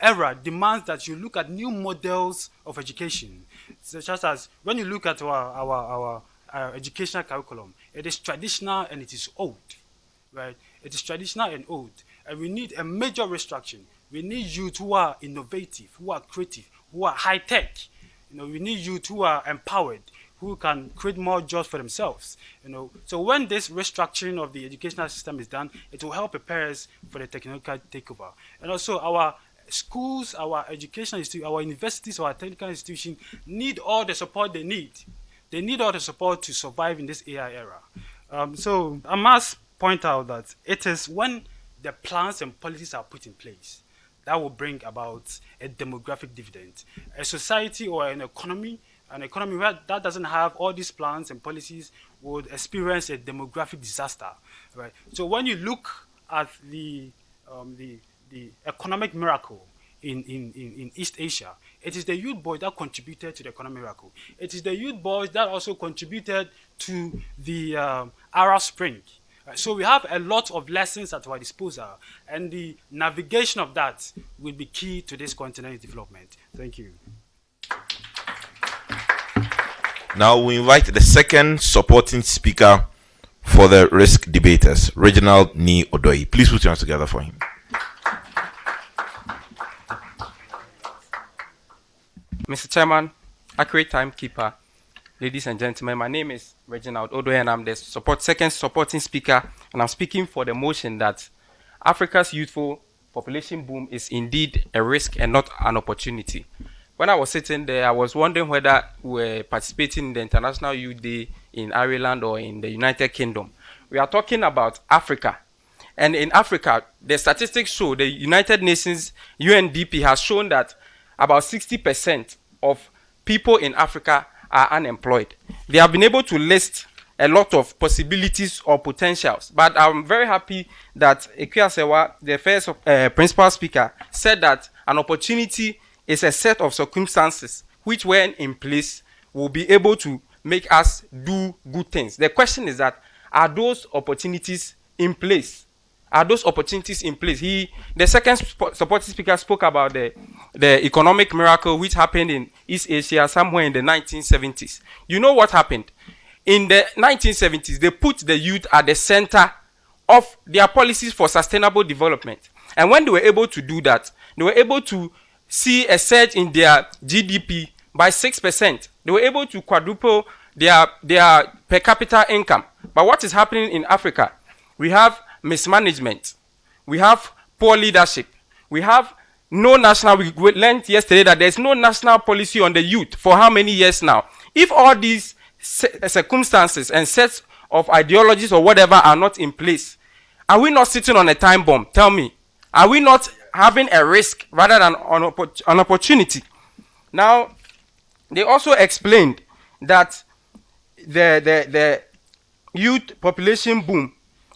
[SPEAKER 13] era demands that you look at new models of education, such as when you look at our educational curriculum, it is traditional and it is old, right? It is traditional and old, and we need a major restructuring. We need youth who are innovative, who are creative, who are high-tech. We need youth who are empowered, who can create more jobs for themselves. So when this restructuring of the educational system is done, it will help prepare us for the technological takeover. And also our schools, our educational institutions, our universities, our technical institutions need all the support they need. They need all the support to survive in this AI era. So I must point out that it is when the plans and policies are put in place that will bring about a demographic dividend. A society or an economy where that doesn't have all these plans and policies would experience a demographic disaster, right? So when you look at the economic miracle in East Asia, it is the youth boys that contributed to the economic miracle. It is the youth boys that also contributed to the Arab Spring. So we have a lot of lessons at our disposal, and the navigation of that will be key to this continent's development. Thank you.
[SPEAKER 6] Now we invite the second supporting speaker for the risk debaters, Reginald Ni Odoi. Please put your hands together for him.
[SPEAKER 14] Mr. Chairman, accurate timekeeper, ladies and gentlemen, my name is Reginald Odoi, and I'm the second supporting speaker, and I'm speaking for the motion that Africa's youthful population boom is indeed a risk and not an opportunity. When I was sitting there, I was wondering whether we were participating in the International Youth Day in Ireland or in the United Kingdom. We are talking about Africa. And in Africa, the statistics show, the United Nations UNDP has shown that about 60% of people in Africa are unemployed. They have been able to list a lot of possibilities or potentials, but I'm very happy that Ekuyasewa, the first principal speaker, said that an opportunity is a set of circumstances which, when in place, will be able to make us do good things. The question is that, are those opportunities in place? Are those opportunities in place? The second supporting speaker spoke about the economic miracle which happened in East Asia somewhere in the 1970s. You know what happened? In the 1970s, they put the youth at the center of their policies for sustainable development. And when they were able to do that, they were able to see a surge in their GDP by 6%. They were able to quadruple their per capita income. But what is happening in Africa? We have mismanagement. We have poor leadership. We have no national, we learned yesterday that there's no national policy on the youth for how many years now? If all these circumstances and sets of ideologies or whatever are not in place, are we not sitting on a time bomb? Tell me. Are we not having a risk rather than an opportunity? Now, they also explained that the youth population boom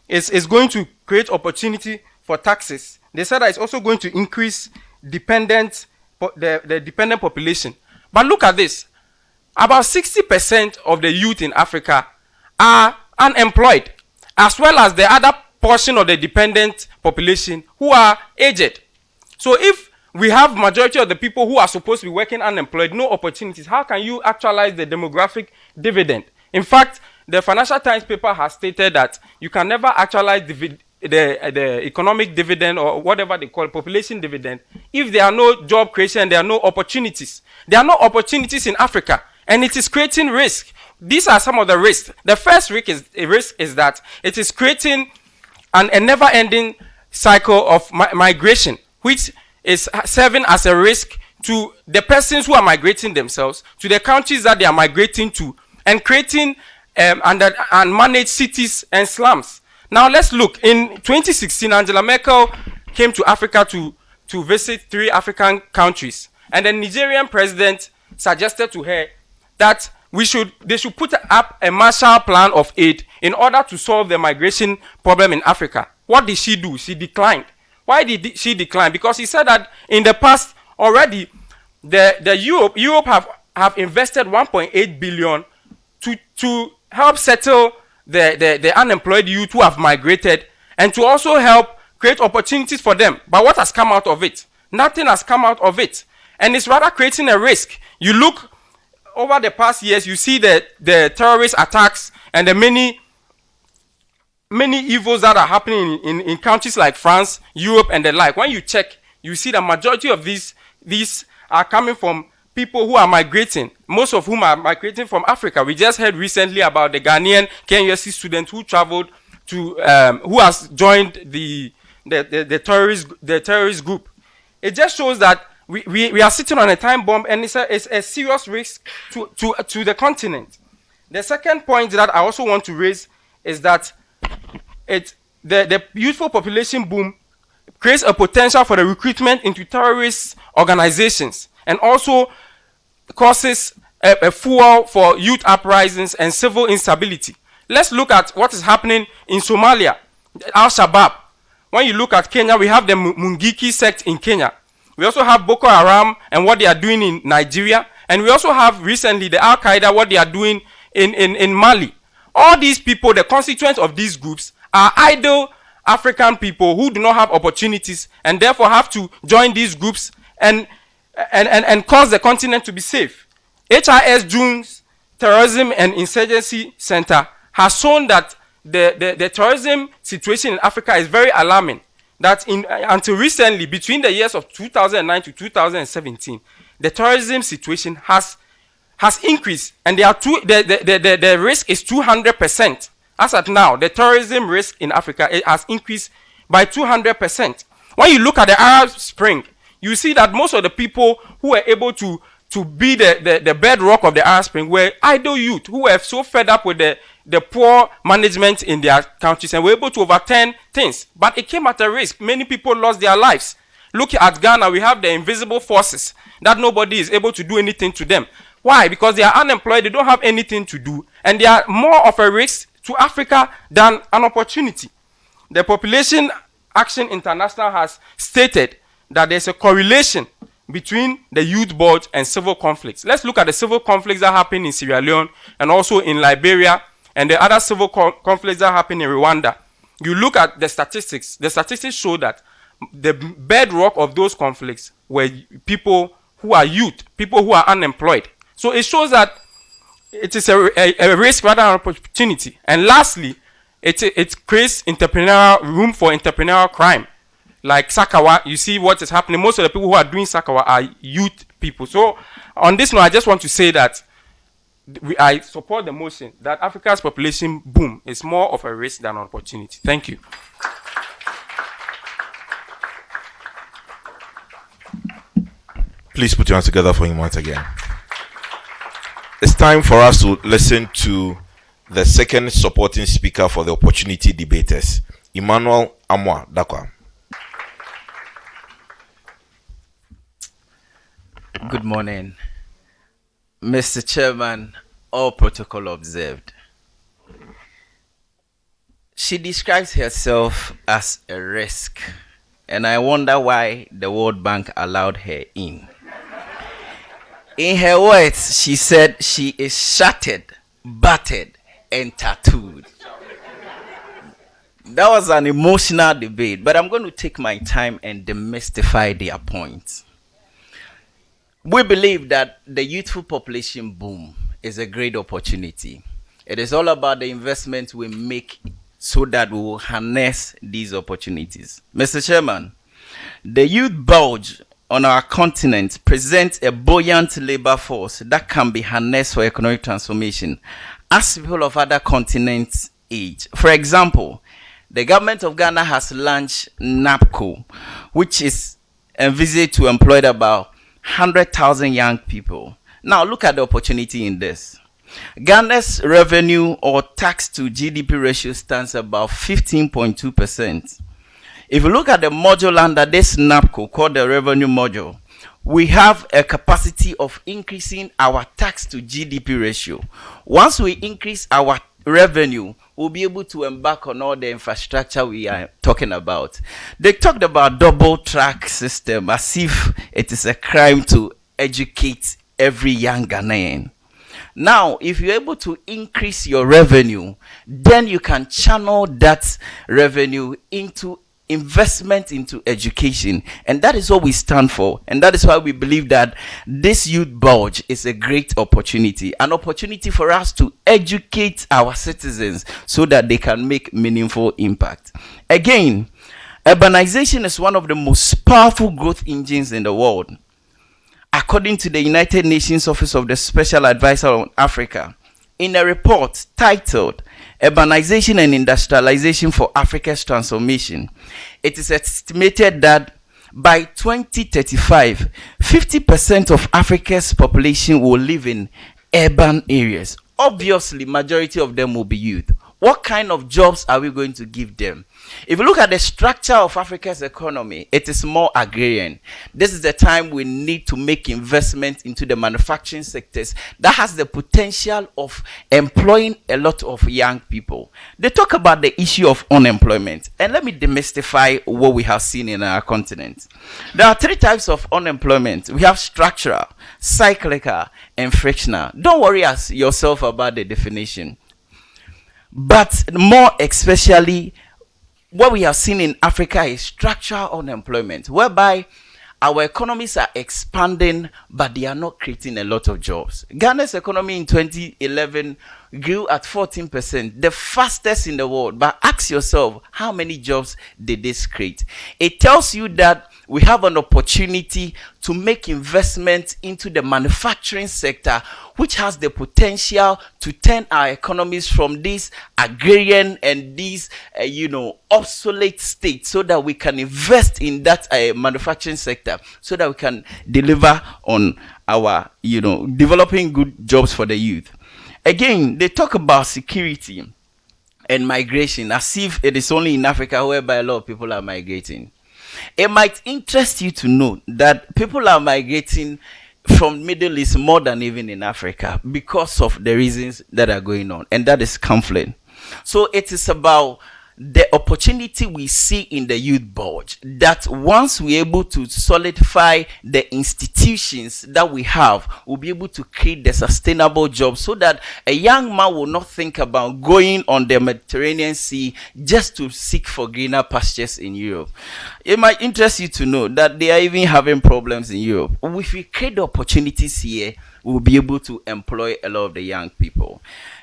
[SPEAKER 14] is going to create opportunity for taxes. They said that it's also going to increase the dependent population. But look at this. About 60% of the youth in Africa are unemployed, as well as the other portion of the dependent population who are aged. So if we have majority of the people who are supposed to be working unemployed, no opportunities. How can you actualize the demographic dividend? In fact, the Financial Times paper has stated that you can never actualize the economic dividend, or whatever they call population dividend, if there are no job creation, there are no opportunities. There are no opportunities in Africa, and it is creating risk. These are some of the risks. The first risk is that it is creating a never-ending cycle of migration, which is serving as a risk to the persons who are migrating themselves, to the countries that they are migrating to, and creating unmanaged cities and slums. Now let's look. In 2016, Angela Merkel came to Africa to visit 3 African countries, and the Nigerian president suggested to her that they should put up a Marshall Plan of aid in order to solve the migration problem in Africa. What did she do? She declined. Why did she decline? Because he said that in the past already, Europe have invested 1.8 billion to help settle the unemployed youth who have migrated, and to also help create opportunities for them. But what has come out of it? Nothing has come out of it. And it's rather creating a risk. You look over the past years, you see the terrorist attacks and the many evils that are happening in countries like France, Europe, and the like. When you check, you see the majority of these are coming from people who are migrating, most of whom are migrating from Africa. We just heard recently about the Ghanaian KNUST student who traveled to, who has joined the terrorist group. It just shows that we are sitting on a time bomb, and it's a serious risk to the continent. The second point that I also want to raise is that the youthful population boom creates a potential for the recruitment into terrorist organizations, and also causes a fuel for youth uprisings and civil instability. Let's look at what is happening in Somalia, Al-Shabaab. When you look at Kenya, we have the Mungiki sect in Kenya. We also have Boko Haram and what they are doing in Nigeria. And we also have recently the Al-Qaeda, what they are doing in Mali. All these people, the constituents of these groups, are idle African people who do not have opportunities, and therefore have to join these groups and cause the continent to be safe. HIS June's Terrorism and Insurgency Center has shown that the terrorism situation in Africa is very alarming. That until recently, between the years of 2009 to 2017, the terrorism situation has increased, and the risk is 200%. As at now, the terrorism risk in Africa has increased by 200%. When you look at the Arab Spring, you see that most of the people who were able to be the bedrock of the Arab Spring were idle youth who were so fed up with the poor management in their countries and were able to overturn things. But it came at a risk. Many people lost their lives. Look at Ghana, we have the invisible forces that nobody is able to do anything to them. Why? Because they are unemployed, they don't have anything to do, and they are more of a risk to Africa than an opportunity. The Population Action International has stated that there's a correlation between the youth bulge and civil conflicts. Let's look at the civil conflicts that happen in Sierra Leone and also in Liberia, and the other civil conflicts that happen in Rwanda. You look at the statistics. The statistics show that the bedrock of those conflicts were people who are youth, people who are unemployed. So it shows that it is a risk rather than an opportunity. And lastly, it creates room for entrepreneurial crime. Like Sakawa, you see what is happening. Most of the people who are doing Sakawa are youth people. So on this note, I just want to say that I support the motion that Africa's population boom is more of a risk than an opportunity. Thank you.
[SPEAKER 6] Please put your hands together for him once again. It's time for us to listen to the second supporting speaker for the opportunity debaters, Emmanuel Amwa Dakwa.
[SPEAKER 15] Good morning. Mr. Chairman, all protocol observed. She describes herself as a risk, and I wonder why the World Bank allowed her in. In her words, she said she is shattered, battered, and tattooed. That was an emotional debate, but I'm going to take my time and demystify their point. We believe that the youthful population boom is a great opportunity. It is all about the investment we make so that we will harness these opportunities. Mr. Chairman, the youth bulge on our continent presents a buoyant labor force that can be harnessed for economic transformation as people of other continents age. For example, the government of Ghana has launched NAPCO, which is envisaged to employ about 100,000 young people. Now look at the opportunity in this. Ghana's revenue or tax to GDP ratio stands about 15.2%. If you look at the module under this NAPCO called the revenue module, we have a capacity of increasing our tax to GDP ratio. Once we increase our revenue, we'll be able to embark on all the infrastructure we are talking about. They talked about double track system as if it is a crime to educate every young Ghanaian. Now, if you're able to increase your revenue, then you can channel that revenue into investment into education, and that is what we stand for, and that is why we believe that this youth bulge is a great opportunity, an opportunity for us to educate our citizens so that they can make meaningful impact. Again, urbanization is one of the most powerful growth engines in the world. According to the United Nations Office of the Special Advisor on Africa, in a report titled Urbanization and Industrialization for Africa's Transformation, it is estimated that by 2035, 50% of Africa's population will live in urban areas. Obviously, majority of them will be youth. What kind of jobs are we going to give them? If you look at the structure of Africa's economy, it is more agrarian. This is the time we need to make investment into the manufacturing sectors that has the potential of employing a lot of young people. They talk about the issue of unemployment, and let me demystify what we have seen in our continent. There are three types of unemployment. We have structural, cyclical, and frictional. Don't worry yourself about the definition. But more especially, what we have seen in Africa is structural unemployment, whereby our economies are expanding, but they are not creating a lot of jobs. Ghana's economy in 2011 grew at 14%, the fastest in the world. But ask yourself, how many jobs did this create? It tells you that we have an opportunity to make investments into the manufacturing sector, which has the potential to turn our economies from this agrarian and these, obsolete state, so that we can invest in that manufacturing sector, so that we can deliver on our, developing good jobs for the youth. Again, they talk about security and migration as if it is only in Africa whereby a lot of people are migrating. It might interest you to know that people are migrating from Middle East more than even in Africa because of the reasons that are going on, and that is conflict. So it is about the opportunity we see in the youth bulge, that once we're able to solidify the institutions that we have, we'll be able to create the sustainable jobs so that a young man will not think about going on the Mediterranean Sea just to seek for greener pastures in Europe. It might interest you to know that they are even having problems in Europe. If we create the opportunities here, we'll be able to employ a lot of the young people.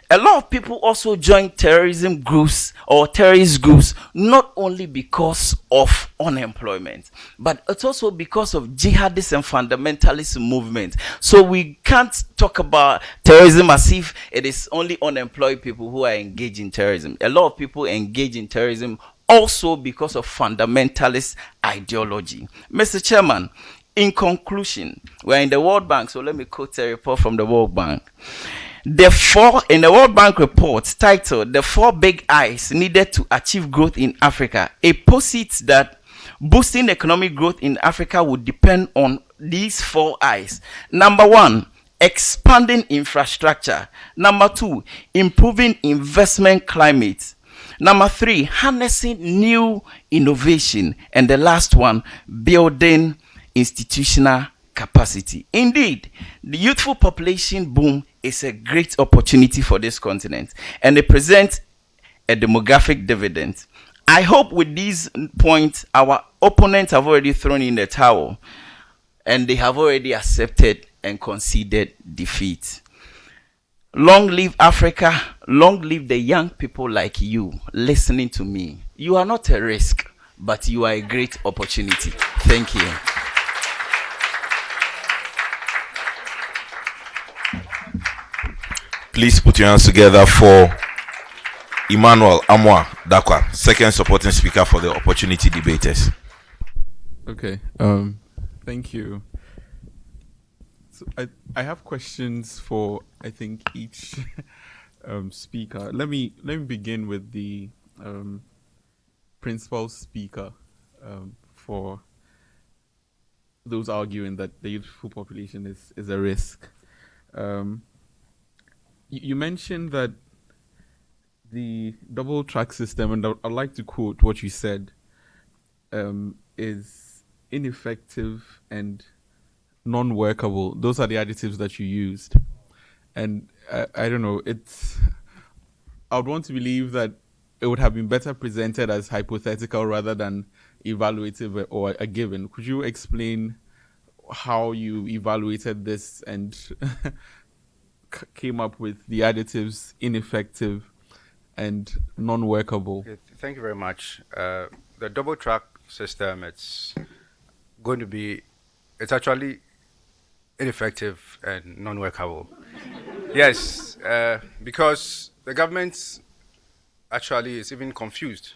[SPEAKER 15] A lot of people also join terrorism groups or terrorist groups not only because of unemployment, but it's also because of jihadist and fundamentalist movement. So we can't talk about terrorism as if it is only unemployed people who are engaged in terrorism. A lot of people engage in terrorism also because of fundamentalist ideology. Mr. Chairman, in conclusion, we're in the World Bank, so let me quote a report from the World Bank. In the World Bank report titled The 4 Big I's Needed to Achieve Growth in Africa, it posits that boosting economic growth in Africa would depend on these 4 I's. Number 1, expanding infrastructure. Number 2, improving investment climate. Number 3, harnessing new innovation. And the last one, building institutional capacity. Indeed, the youthful population boom is a great opportunity for this continent, and it presents a demographic dividend. I hope with these points, our opponents have already thrown in the towel and they have already accepted and conceded defeat. Long live Africa, long live the young people like you listening to me. You are not a risk, but you are a great opportunity. Thank you.
[SPEAKER 6] Please put your hands together for Emmanuel Amwa Dakwa, second supporting speaker for the opportunity debaters.
[SPEAKER 7] Okay. Thank you. So I have questions for, I think, each speaker. Let me begin with the principal speaker for those arguing that the youthful population is a risk. You mentioned that the double track system, and I'd like to quote what you said, is ineffective and non-workable. Those are the adjectives that you used. And I don't know, I would want to believe that it would have been better presented as hypothetical rather than evaluative or a given. Could you explain how you evaluated this and came up with the adjectives ineffective and non-workable?
[SPEAKER 10] Okay, thank you very much. The double track system, it's actually ineffective and non-workable. Yes, because the government actually is even confused.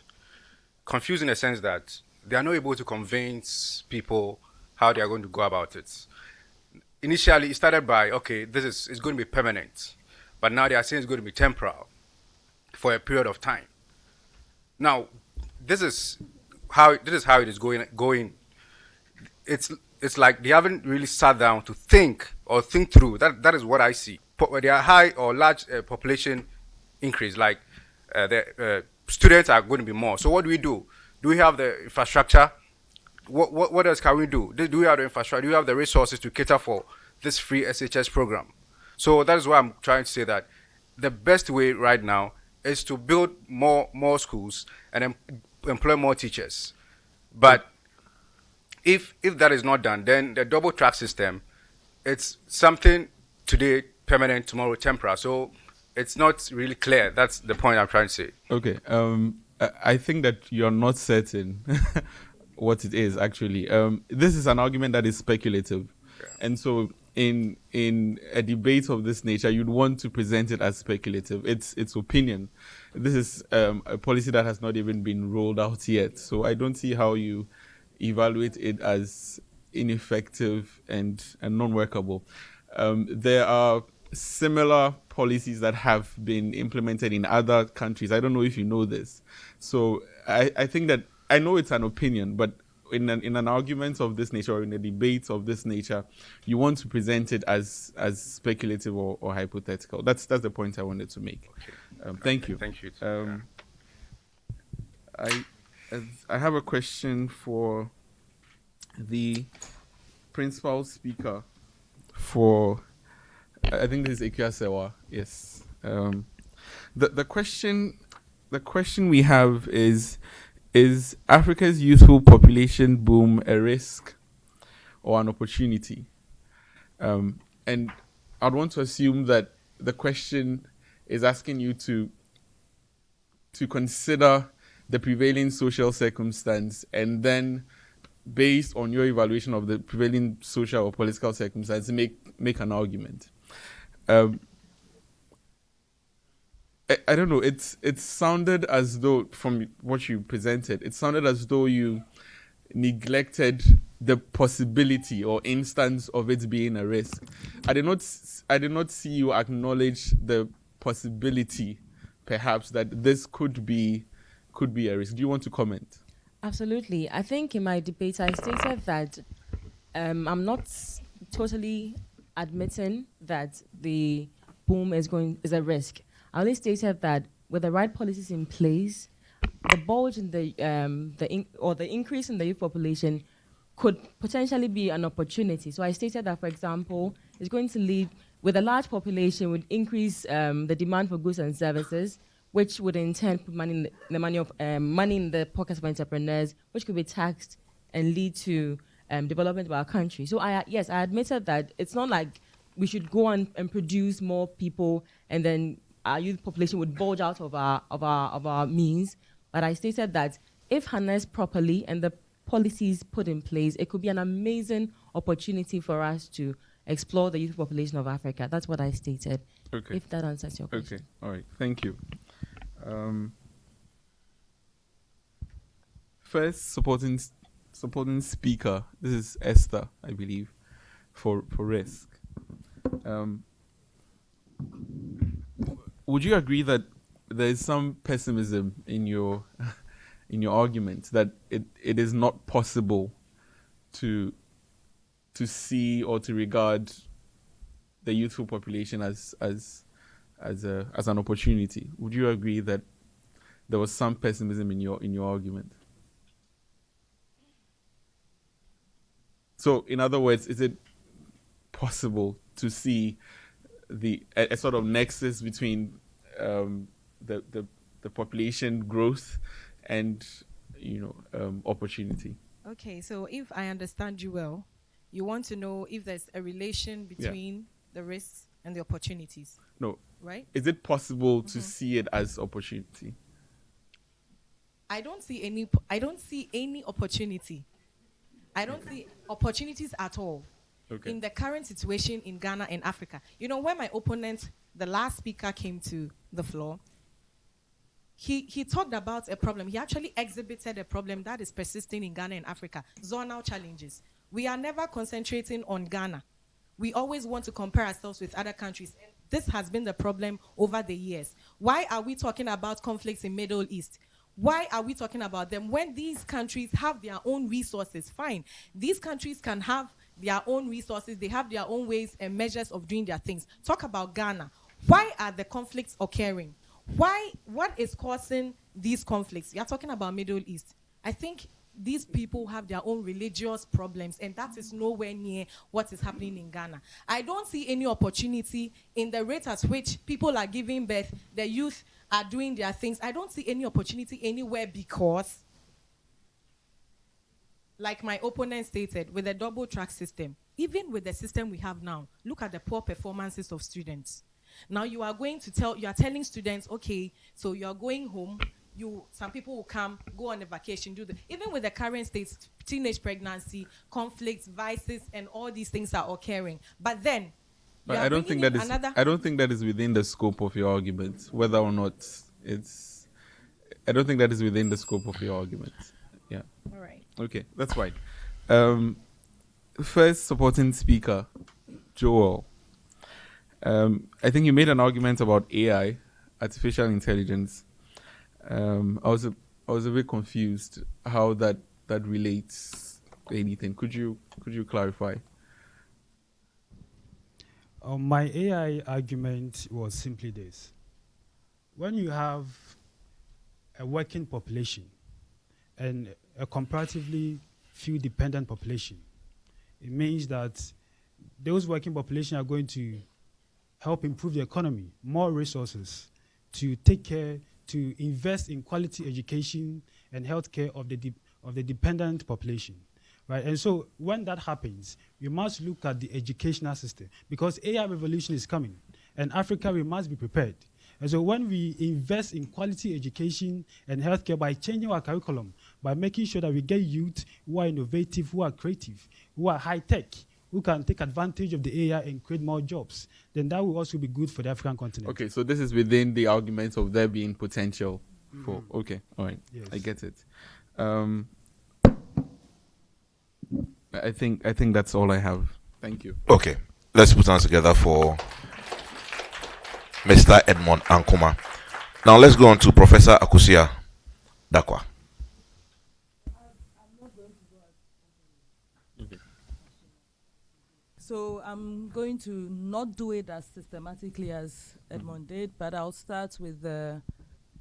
[SPEAKER 10] Confused in the sense that they are not able to convince people how they are going to go about it. Initially, it started by, okay, it's going to be permanent. But now they are saying it's going to be temporal for a period of time. Now, this is how it is going. It's like they haven't really sat down to think through. That is what I see. There are high or large population increase, like the students are going to be more. So what do? Do we have the infrastructure? What else can we do? Do we have the infrastructure? Do we have the resources to cater for this free SHS program? So that is why I'm trying to say that the best way right now is to build more schools and employ more teachers. But if that is not done, then the double track system, it's something today permanent, tomorrow temporary. So it's not really clear. That's the point I'm trying to say.
[SPEAKER 7] Okay. I think that you're not certain what it is actually. This is an argument that is speculative, and so in a debate of this nature, you'd want to present it as speculative. It's opinion. This is a policy that has not even been rolled out yet, so I don't see how you evaluate it as ineffective and non-workable. There are similar policies that have been implemented in other countries. I don't know if you know this. So I think that, I know it's an opinion, but in an argument of this nature or in a debate of this nature, you want to present it as speculative or hypothetical. That's the point I wanted to make.
[SPEAKER 10] Okay.
[SPEAKER 7] Thank you.
[SPEAKER 10] Thank you.
[SPEAKER 7] I have a question for the principal speaker for, I think this is Ikia Sewa. Yes. The question we have is Africa's youthful population boom a risk or an opportunity? And I'd want to assume that the question is asking you to consider the prevailing social circumstance, and then based on your evaluation of the prevailing social or political circumstance, make an argument. I don't know, it sounded as though, from what you presented, it sounded as though you neglected the possibility or instance of it being a risk. I did not see you acknowledge the possibility, perhaps, that this could be a risk. Do you want to comment?
[SPEAKER 11] Absolutely. I think in my debate I stated that I'm not totally admitting that the boom is a risk. I only stated that with the right policies in place, the bulge in the increase in the youth population could potentially be an opportunity. So I stated that, for example, it's going to lead, with a large population, would increase the demand for goods and services, which would in turn put money in the pockets of entrepreneurs, which could be taxed and lead to development of our country. So I admitted that it's not like we should go on and produce more people and then our youth population would bulge out of our means. But I stated that if harnessed properly and the policies put in place, it could be an amazing opportunity for us to explore the youth population of Africa. That's what I stated.
[SPEAKER 7] Okay.
[SPEAKER 11] If that answers your question.
[SPEAKER 7] Okay. All right. Thank you. First supporting speaker. This is Esther, I believe, for risk. Would you agree that there is some pessimism in your argument that it is not possible to see or to regard the youthful population as an opportunity? Would you agree that there was some pessimism in your argument? So, in other words, is it possible to see a sort of nexus between the population growth and opportunity?
[SPEAKER 12] Okay, so if I understand you well, you want to know if there's a relation between the risks and the opportunities.
[SPEAKER 7] No.
[SPEAKER 12] Right?
[SPEAKER 7] Is it possible to see it as opportunity?
[SPEAKER 12] I don't see any opportunity. I don't see opportunities at all.
[SPEAKER 7] Okay.
[SPEAKER 12] In the current situation in Ghana and Africa. You know, when my opponent, the last speaker, came to the floor, he talked about a problem. He actually exhibited a problem that is persisting in Ghana and Africa, zonal challenges. We are never concentrating on Ghana. We always want to compare ourselves with other countries. And this has been the problem over the years. Why are we talking about conflicts in Middle East? Why are we talking about them when these countries have their own resources? Fine. These countries can have their own resources. They have their own ways and measures of doing their things. Talk about Ghana. Why are the conflicts occurring? What is causing these conflicts? You are talking about Middle East. I think these people have their own religious problems, and that is nowhere near what is happening in Ghana. I don't see any opportunity in the rate at which people are giving birth, the youth are doing their things. I don't see any opportunity anywhere because, like my opponent stated, with the double track system, even with the system we have now, look at the poor performances of students. Now you are telling students, okay, so you are going home, some people will come, go on a vacation, even with the current state, teenage pregnancy, conflicts, vices, and all these things are occurring. But then,
[SPEAKER 7] I don't think that is within the scope of your argument, whether or not it's. I don't think that is within the scope of your argument. Yeah.
[SPEAKER 12] All right.
[SPEAKER 7] Okay, that's fine. First supporting speaker, Joel. I think you made an argument about AI, artificial intelligence. I was a bit confused how that relates to anything. Could you clarify?
[SPEAKER 13] My AI argument was simply this. When you have a working population and a comparatively few dependent population, it means that those working population are going to help improve the economy, more resources to take care, to invest in quality education and healthcare of the dependent population. Right? And so when that happens, we must look at the educational system because AI revolution is coming. And Africa, we must be prepared. And so when we invest in quality education and healthcare by changing our curriculum, by making sure that we get youth who are innovative, who are creative, who are high-tech, who can take advantage of the AI and create more jobs, then that will also be good for the African continent.
[SPEAKER 7] Okay, so this is within the argument of there being potential for... Okay, all right, yes. I get it. I think that's all I have. Thank you.
[SPEAKER 6] Okay, let's put hands together for Mr. Edmond Ankuma. Now let's go on to Professor Akusia Dakwa.
[SPEAKER 16] So I'm going to not do it as systematically as Edmond did, but I'll start with the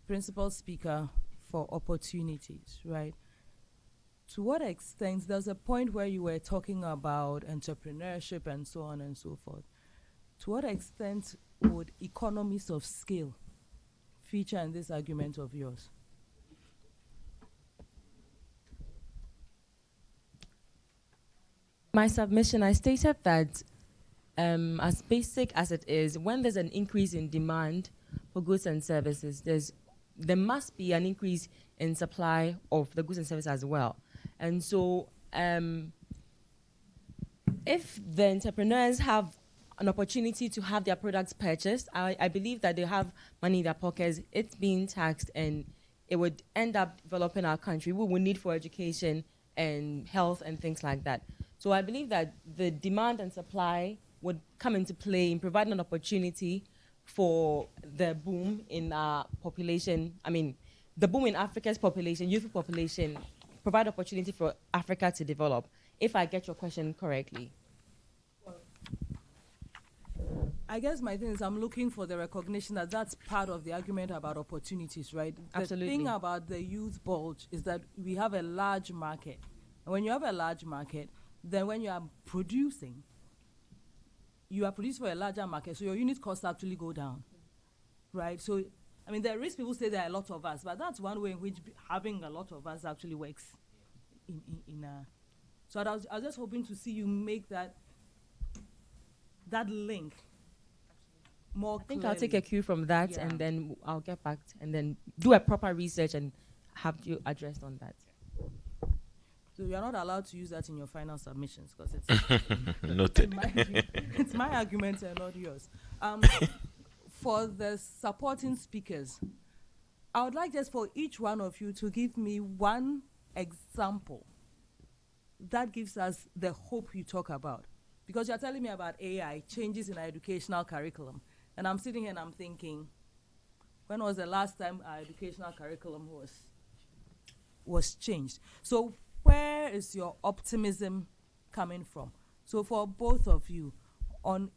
[SPEAKER 16] principal speaker for opportunities, right? To what extent, there's a point where you were talking about entrepreneurship and so on and so forth. To what extent would economies of scale feature in this argument of yours?
[SPEAKER 11] My submission, I stated that as basic as it is, when there's an increase in demand for goods and services, there must be an increase in supply of the goods and services as well. And so if the entrepreneurs have an opportunity to have their products purchased, I believe that they have money in their pockets, it's being taxed, and it would end up developing our country. We will need for education and health and things like that. So I believe that the demand and supply would come into play in providing an opportunity for the boom in our population. I mean, the boom in Africa's population, youth population, provide opportunity for Africa to develop, if I get your question correctly.
[SPEAKER 16] I guess my thing is I'm looking for the recognition that that's part of the argument about opportunities, right?
[SPEAKER 11] Absolutely.
[SPEAKER 16] The thing about the youth bulge is that we have a large market. And when you have a large market, then when you are producing for a larger market, so your unit costs actually go down, right? So, I mean, there is people say there are a lot of us, but that's one way in which having a lot of us actually works. So I was just hoping to see you make that link more
[SPEAKER 11] I think
[SPEAKER 16] clearly.
[SPEAKER 11] I'll take a cue from that,
[SPEAKER 16] Yeah.
[SPEAKER 11] and then I'll get back and then do a proper research and have you addressed on that.
[SPEAKER 16] So you're not allowed to use that in your final submissions because it's
[SPEAKER 6] Noted.
[SPEAKER 16] It's my argument and not yours. For the supporting speakers, I would like just for each one of you to give me one example that gives us the hope you talk about. Because you're telling me about AI, changes in our educational curriculum. And I'm sitting here and I'm thinking, when was the last time our educational curriculum was changed? So where is your optimism coming from? So for both of you, on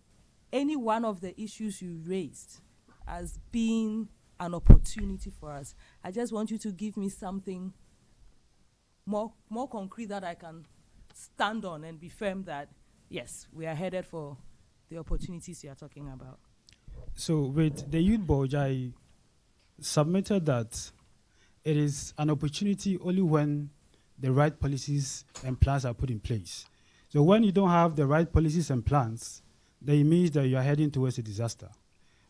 [SPEAKER 16] any one of the issues you raised as being an opportunity for us, I just want you to give me something more concrete that I can stand on and be firm that, yes, we are headed for the opportunities you are talking about.
[SPEAKER 13] So with the youth bulge, I submitted that it is an opportunity only when the right policies and plans are put in place. So when you don't have the right policies and plans, then it means that you are heading towards a disaster.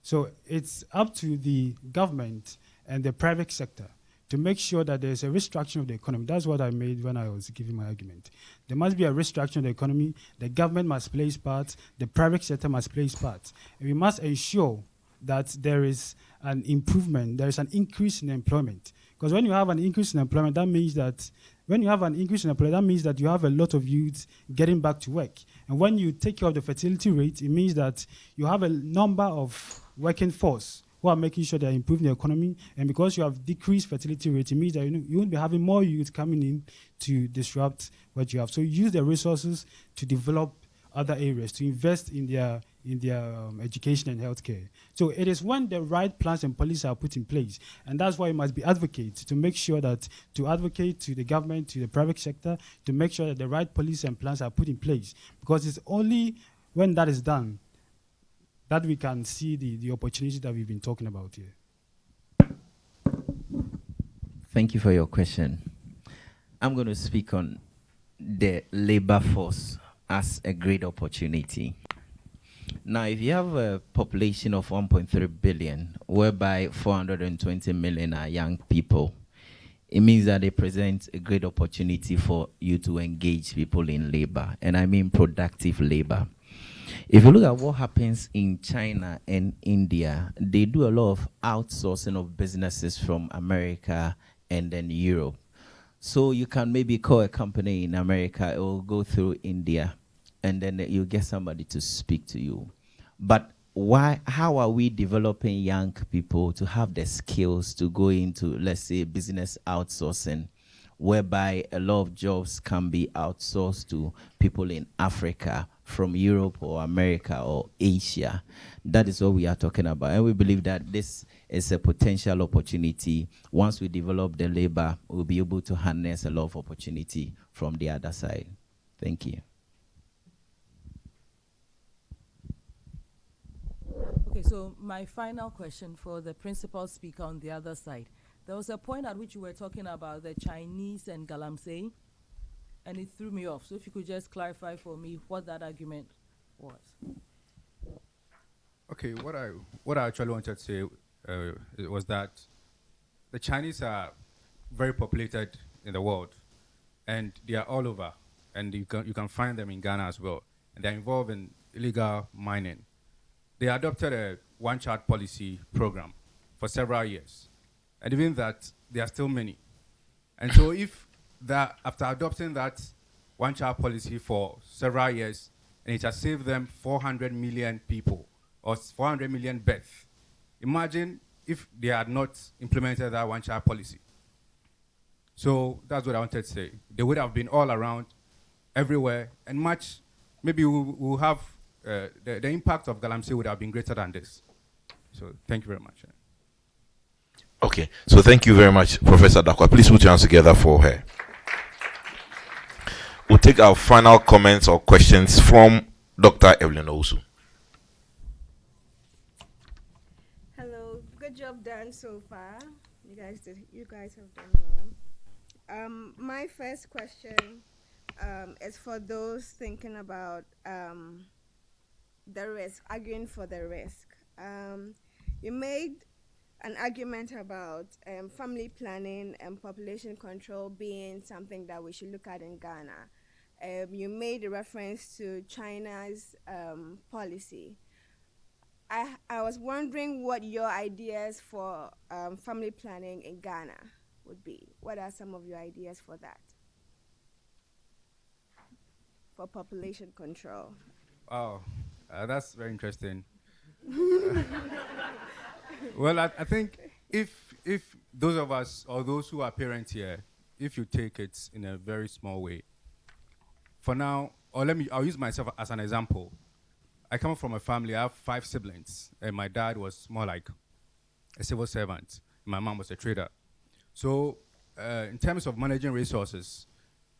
[SPEAKER 13] So it's up to the government and the private sector to make sure that there's a restructuring of the economy. That's what I made when I was giving my argument. There must be a restructuring of the economy. The government must play its part. The private sector must play its part. And we must ensure that there is an improvement, there is an increase in employment. Because when you have an increase in employment, that means that you have a lot of youths getting back to work. And when you take care of the fertility rate, it means that you have a number of working force who are making sure they're improving the economy. And because you have decreased fertility rate, it means that you won't be having more youth coming in to disrupt what you have. So use the resources to develop other areas, to invest in their education and healthcare. So it is when the right plans and policies are put in place, and that's why you must be advocates to make sure that, to advocate to the government, to the private sector, to make sure that the right policies and plans are put in place. Because it's only when that is done that we can see the opportunities that we've been talking about here.
[SPEAKER 15] Thank you for your question. I'm going to speak on the labor force as a great opportunity. Now, if you have a population of 1.3 billion, whereby 420 million are young people, it means that they present a great opportunity for you to engage people in labor, and I mean productive labor. If you look at what happens in China and India, they do a lot of outsourcing of businesses from America and then Europe. So you can maybe call a company in America, it will go through India, and then you get somebody to speak to you. But how are we developing young people to have the skills to go into, let's say, business outsourcing, whereby a lot of jobs can be outsourced to people in Africa from Europe or America or Asia? That is what we are talking about. And we believe that this is a potential opportunity. Once we develop the labor, we'll be able to harness a lot of opportunity from the other side. Thank you.
[SPEAKER 16] Okay, Okay, so my final question for the principal speaker on the other side. There was a point at which you were talking about the Chinese and galamsey, and it threw me off. So if you could just clarify for me what that argument was.
[SPEAKER 10] Okay, what I actually wanted to say was that the Chinese are very populated in the world, and they are all over, and you can find them in Ghana as well, and they're involved in illegal mining. They adopted a one-child policy program for several years, and even that, there are still many. And so if that, after adopting that one-child policy for several years, and it has saved them 400 million people, or 400 million births, imagine if they had not implemented that one-child policy. So that's what I wanted to say. They would have been all around, everywhere, and much, maybe we'll have, the impact of galamsey would have been greater than this. So thank you very much.
[SPEAKER 6] Okay, so thank you very much, Professor Dakwa. Please put your hands together for her. We'll take our final comments or questions from Dr. Evelyn Owusu.
[SPEAKER 9] Hello, good job done so far. You guys have done well. My first question is for those thinking about the risk, arguing for the risk. You made an argument about family planning and population control being something that we should look at in Ghana. You made a reference to China's policy. I was wondering what your ideas for family planning in Ghana would be. What are some of your ideas for that? For population control.
[SPEAKER 10] Wow, that's very interesting. Well, I think if those of us or those who are parents here, if you take it in a very small way, for now, or I'll use myself as an example. I come from a family, I have 5 siblings, and my dad was more like a civil servant. My mom was a trader. So in terms of managing resources,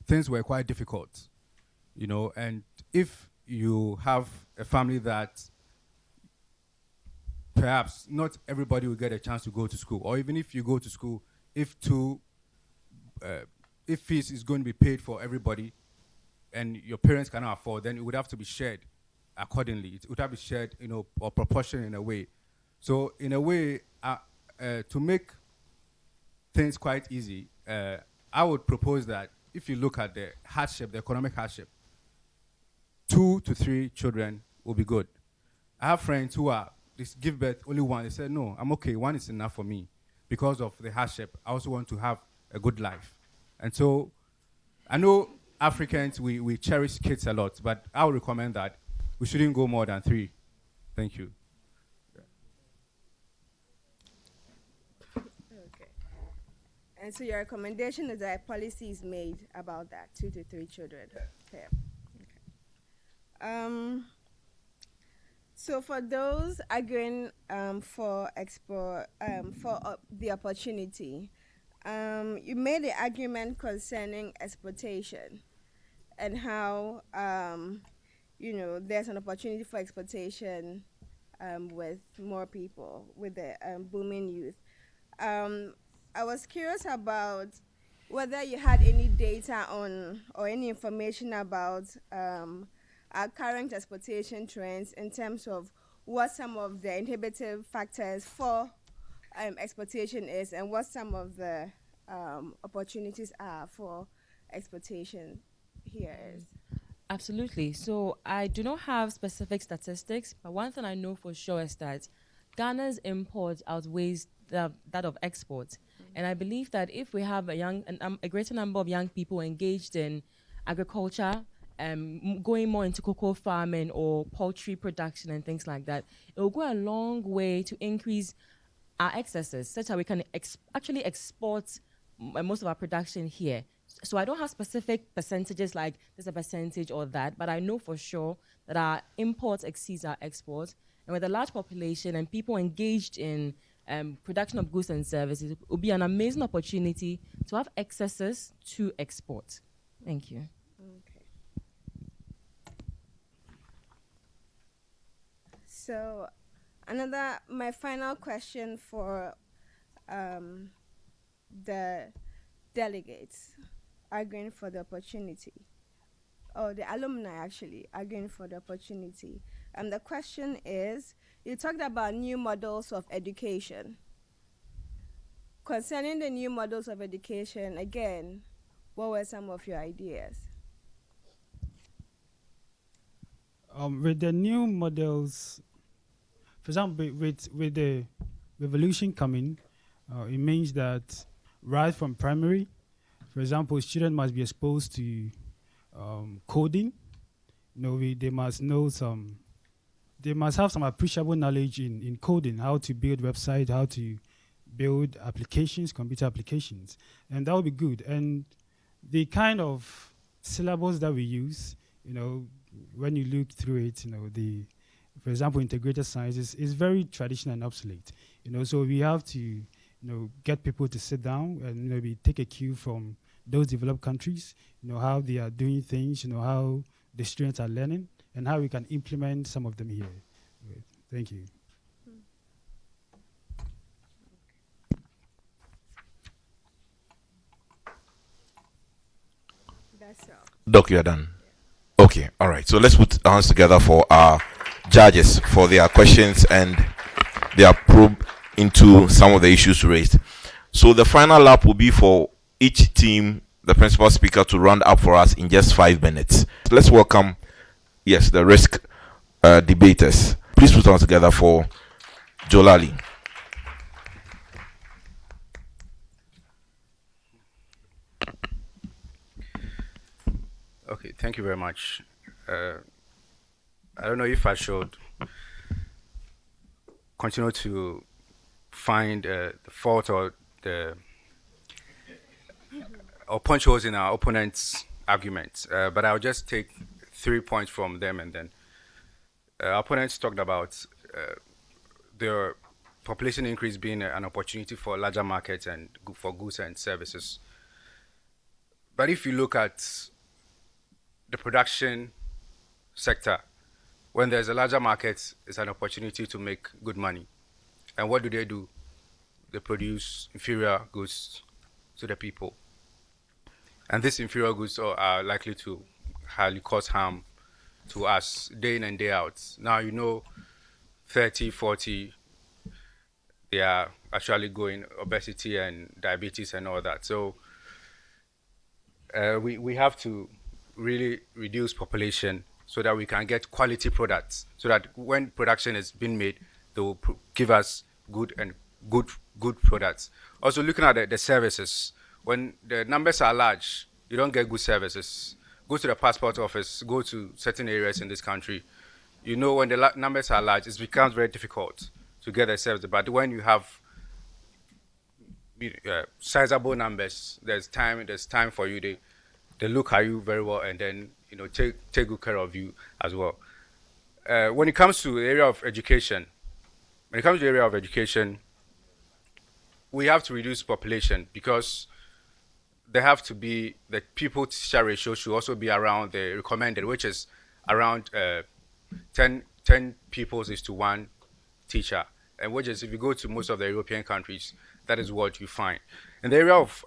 [SPEAKER 10] things were quite difficult, you know, and if you have a family that perhaps not everybody will get a chance to go to school, or even if you go to school, if fees is going to be paid for everybody and your parents cannot afford, then it would have to be shared accordingly. It would have to be shared, you know, or proportion in a way. So in a way, to make things quite easy, I would propose that if you look at the hardship, the economic hardship, 2 to 3 children will be good. I have friends who give birth only one. They said, no, I'm okay. 1 is enough for me because of the hardship. I also want to have a good life. And so I know Africans, we cherish kids a lot, but I would recommend that we shouldn't go more than 3. Thank you.
[SPEAKER 9] Okay. And so your recommendation is that a policy is made about that, 2 to 3 children. Okay. So for those arguing for the opportunity, you made the argument concerning exportation and how you know, there's an opportunity for exportation with more people, with the booming youth. I was curious about whether you had any data on or any information about our current exportation trends in terms of what some of the inhibitive factors for exportation is and what some of the opportunities are for exportation here is.
[SPEAKER 11] Absolutely. So I do not have specific statistics, but one thing I know for sure is that Ghana's import outweighs that of exports. And I believe that if we have a greater number of young people engaged in agriculture, going more into cocoa farming or poultry production and things like that, it will go a long way to increase our excesses, such that we can actually export most of our production here. So I don't have specific percentages like there's a percentage or that, but I know for sure that our imports exceeds our exports. And with a large population and people engaged in production of goods and services, it will be an amazing opportunity to have excesses to export. Thank you.
[SPEAKER 9] Okay. So My final question for the delegates arguing for the opportunity, or the alumni actually arguing for the opportunity. And the question is, you talked about new models of education. Concerning the new models of education, again, what were some of your ideas?
[SPEAKER 13] With the new models, for example, with the revolution coming, it means that right from primary, for example, students must be exposed to coding. They must have some appreciable knowledge in coding, how to build websites, how to build applications, computer applications, and that would be good. And the kind of syllabus that we use, when you look through it, for example, integrated sciences is very traditional and obsolete. So we have to, get people to sit down and maybe take a cue from those developed countries, how they are doing things, how the students are learning, and how we can implement some of them here. Thank you.
[SPEAKER 9] That's all.
[SPEAKER 6] Doc, you are done. Okay, all right. So let's put our hands together for our judges for their questions and their probe into some of the issues raised. So the final lap will be for each team, the principal speaker, to round up for us in just 5 minutes. Let's welcome, the risk debaters. Please put our hands together for Jolali.
[SPEAKER 10] Okay, thank you very much. I don't know if I should continue to find the fault or punch holes in our opponent's arguments, but I'll just take 3 points from them, and then our opponents talked about the population increase being an opportunity for larger markets and for goods and services. But if you look at the production sector, when there's a larger market, it's an opportunity to make good money. And what do? They produce inferior goods to the people. And these inferior goods are likely to highly cause harm to us day in and day out. Now, 30, 40, they are actually going obesity and diabetes and all that. So we have to really reduce population so that we can get quality products, so that when production is being made, they will give us good products. Also, looking at the services, when the numbers are large, you don't get good services. Go to the passport office, go to certain areas in this country. When the numbers are large, it becomes very difficult to get the service. But when you have sizable numbers, there's time for you. They look at you very well, and then take good care of you as well. When it comes to the area of education, we have to reduce population because there have to be the people-teacher ratio should also be around the recommended, which is around 10 pupils is to 1 teacher, and which is, if you go to most of the European countries, that is what you find. In the area of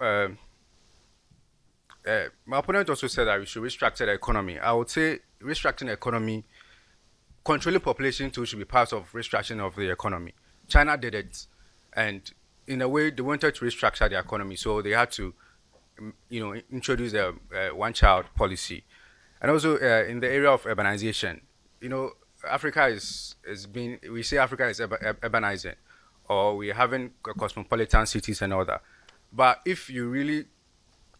[SPEAKER 10] my opponent also said that we should restructure the economy. I would say restructuring the economy, controlling population too, should be part of restructuring of the economy. China did it, and in a way, they wanted to restructure the economy, so they had to, introduce a one-child policy. And also in the area of urbanization, Africa we say Africa is urbanizing, or we're having cosmopolitan cities and all that. But if you really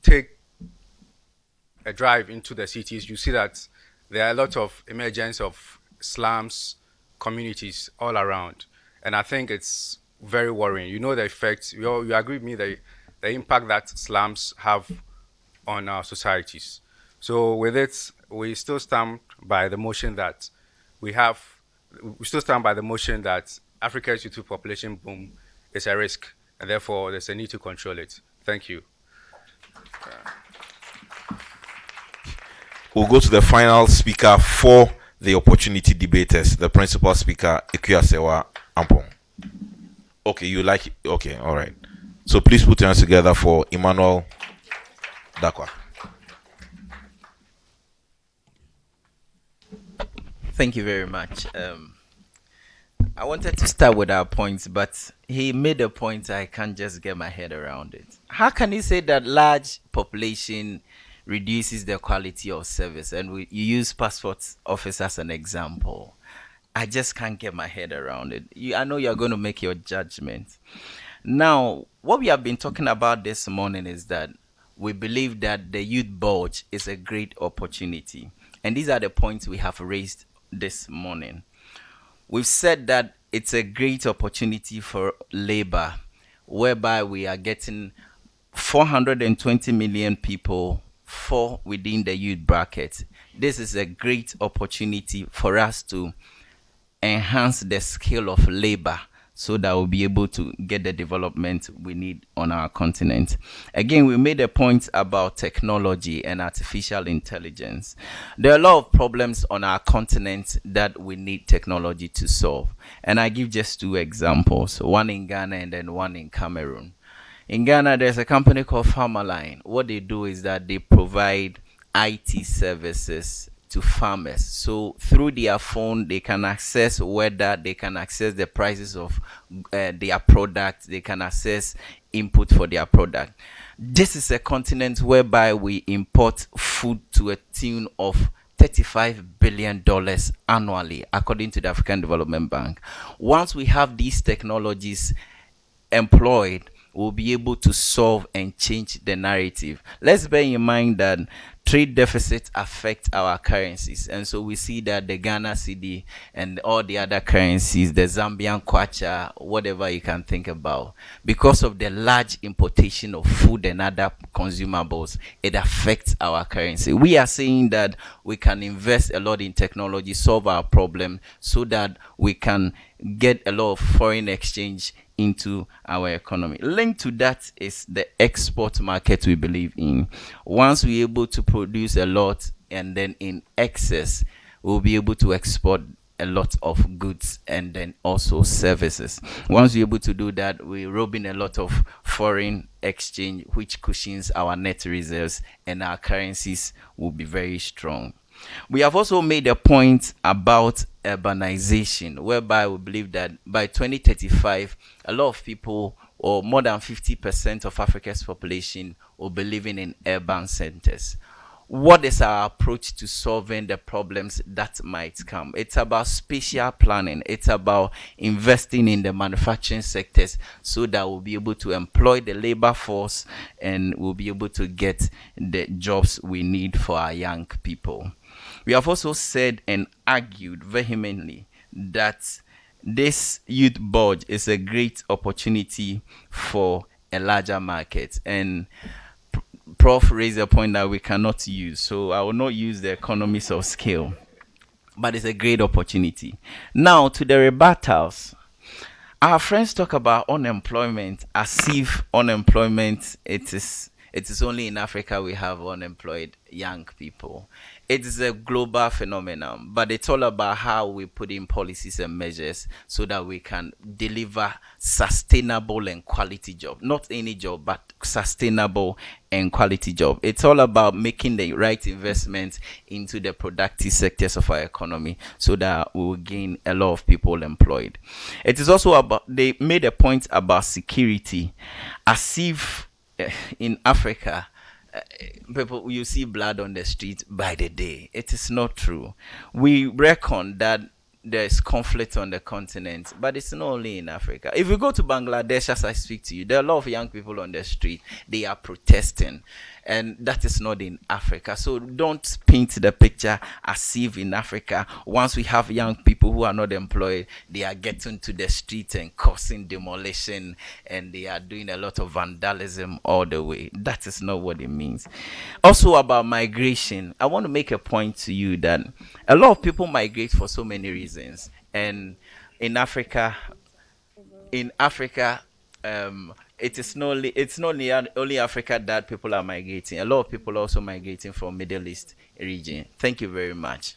[SPEAKER 10] take a drive into the cities, you see that there are a lot of emergence of slums, communities all around. And I think it's very worrying. The effects, you agree with me, the impact that slums have on our societies. So with it, we still stand by the motion that Africa's youth population boom is a risk, and therefore there's a need to control it. Thank you.
[SPEAKER 6] We'll go to the final speaker for the opportunity debaters, the principal speaker, Ikuya Sewa Ample. Okay, you like it? Okay, all right. So please put your hands together for Emmanuel Dakwa.
[SPEAKER 15] Thank you very much. I wanted to start with our points, but he made a point I can't just get my head around it. How can you say that large population reduces the quality of service? And you use passport office as an example. I just can't get my head around it. I know you're going to make your judgment. Now, what we have been talking about this morning is that we believe that the youth bulge is a great opportunity. And these are the points we have raised this morning. We've said that it's a great opportunity for labor, whereby we are getting 420 million people fall within the youth bracket. This is a great opportunity for us to enhance the skill of labor so that we'll be able to get the development we need on our continent. Again, we made a point about technology and artificial intelligence. There are a lot of problems on our continent that we need technology to solve. And I give just two examples, one in Ghana and then one in Cameroon. In Ghana, there's a company called Farmerline. What they do is that they provide IT services to farmers. So through their phone, they can access weather, they can access the prices of their product, they can access input for their product. This is a continent whereby we import food to a tune of $35 billion annually, according to the African Development Bank. Once we have these technologies employed, we'll be able to solve and change the narrative. Let's bear in mind that trade deficits affect our currencies, and so we see that the Ghana cedi and all the other currencies, the Zambian kwacha, whatever you can think about, because of the large importation of food and other consumables, it affects our currency. We are saying that we can invest a lot in technology, solve our problem, so that we can get a lot of foreign exchange into our economy. Linked to that is the export market we believe in. Once we're able to produce a lot and then in excess, we'll be able to export a lot of goods and then also services. Once we're able to do that, we rob in a lot of foreign exchange, which cushions our net reserves, and our currencies will be very strong. We have also made a point about urbanization, whereby we believe that by 2035, a lot of people, or more than 50% of Africa's population, will be living in urban centers. What is our approach to solving the problems that might come? It's about spatial planning. It's about investing in the manufacturing sectors so that we'll be able to employ the labor force and we'll be able to get the jobs we need for our young people. We have also said and argued vehemently that this youth bulge is a great opportunity for a larger market. And Prof raised a point that we cannot use, so I will not use the economies of scale, but it's a great opportunity. Now, to the rebuttals. Our friends talk about unemployment as if unemployment, it is only in Africa we have unemployed young people. It is a global phenomenon, but it's all about how we put in policies and measures so that we can deliver sustainable and quality job. Not any job, but sustainable and quality job. It's all about making the right investments into the productive sectors of our economy so that we will gain a lot of people employed. It is also about, they made a point about security, as if in Africa, people, you see blood on the street by the day. It is not true. We reckon that there is conflict on the continent, but it's not only in Africa. If you go to Bangladesh, as I speak to you, there are a lot of young people on the street. They are protesting, and that is not in Africa. So don't paint the picture as if in Africa, once we have young people who are not employed, they are getting to the street and causing demolition, and they are doing a lot of vandalism all the way. That is not what it means. Also about migration, I want to make a point to you that a lot of people migrate for so many reasons. And in Africa, it's not only Africa that people are migrating. A lot of people are also migrating from Middle East region. Thank you very much.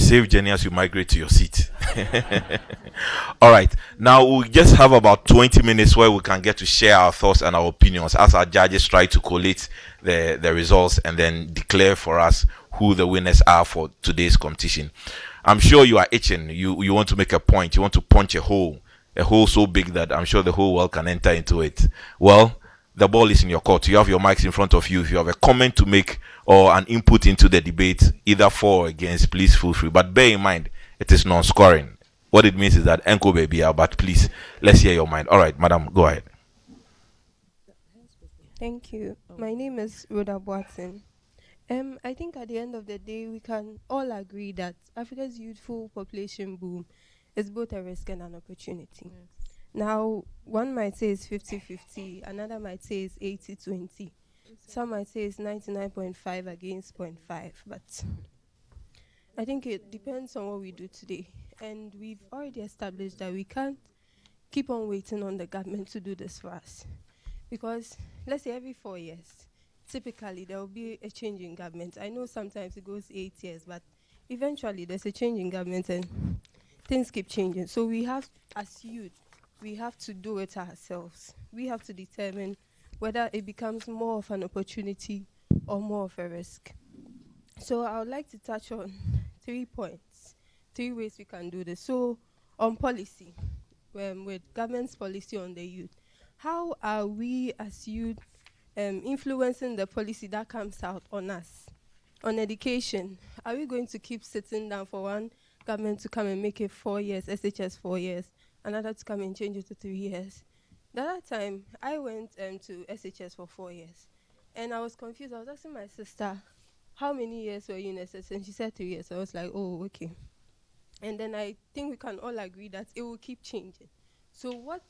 [SPEAKER 6] Safe journey as you migrate to your seat. All right. Now we'll just have about 20 minutes where we can get to share our thoughts and our opinions as our judges try to collate the results and then declare for us who the winners are for today's competition. I'm sure you are itching. You want to make a point. You want to punch a hole so big that I'm sure the whole world can enter into it. Well, the ball is in your court. You have your mics in front of you. If you have a comment to make or an input into the debate, either for or against, please feel free. But bear in mind, it is non-scoring. What it means is that Enko baby, but please, let's hear your mind. All right, madam, go ahead.
[SPEAKER 17] Thank you. My name is Rhoda Boateng. I think at the end of the day, we can all agree that Africa's youthful population boom is both a risk and an opportunity. Now, one might say it's 50-50, another might say it's 80-20. Some might say it's 99.5 against 0.5, but I think it depends on what we do today. And we've already established that we can't keep on waiting on the government to do this for us. Because, let's say every 4 years, typically there will be a change in government. I know sometimes it goes 8 years, but eventually there's a change in government and things keep changing. So we have, as youth, we have to do it ourselves. We have to determine whether it becomes more of an opportunity or more of a risk. So I would like to touch on 3 points, 3 ways we can do this. So on policy, with government's policy on the youth, how are we as youth influencing the policy that comes out on us? On education, are we going to keep sitting down for one government to come and make it 4 years, SHS 4 years, another to come and change it to 3 years? The other time, I went to SHS for 4 years, and I was confused. I was asking my sister, how many years were you in SHS? And she said 3 years. So I was like, oh, okay. And then I think we can all agree that it will keep changing. So what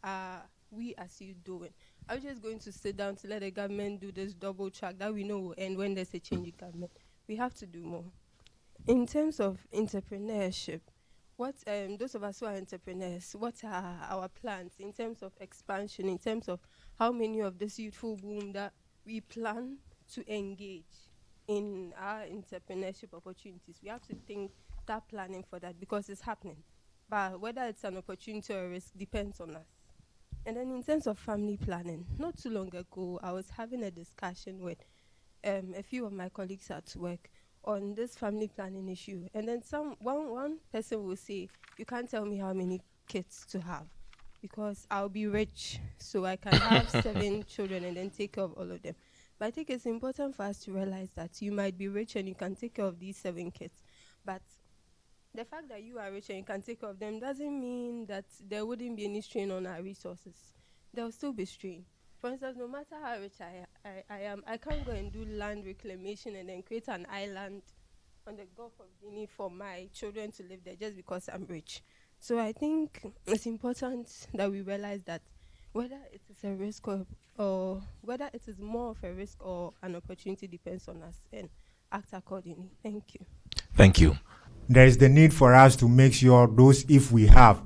[SPEAKER 17] are we as you doing? Are we just going to sit down to let the government do this double track that we know will end when there's a change in government? We have to do more. In terms of entrepreneurship, what those of us who are entrepreneurs, what are our plans in terms of expansion, in terms of how many of this youthful boom that we plan to engage in our entrepreneurship opportunities? We have to think that planning for that because it's happening. But whether it's an opportunity or a risk depends on us. And then in terms of family planning, not too long ago, I was having a discussion with a few of my colleagues at work on this family planning issue. And then one person will say, you can't tell me how many kids to have because I'll be rich, so I can have 7 children and then take care of all of them. But I think it's important for us to realize that you might be rich and you can take care of these 7 kids. But the fact that you are rich and you can take care of them doesn't mean that there wouldn't be any strain on our resources. There will still be strain. For instance, no matter how rich I am, I can't go and do land reclamation and then create an island on the Gulf of Guinea for my children to live there just because I'm rich. So I think it's important that we realize that whether it is a risk or whether it is more of a risk or an opportunity depends on us and act accordingly. Thank you.
[SPEAKER 6] Thank you.
[SPEAKER 3] There is the need for us to make sure those, if we have,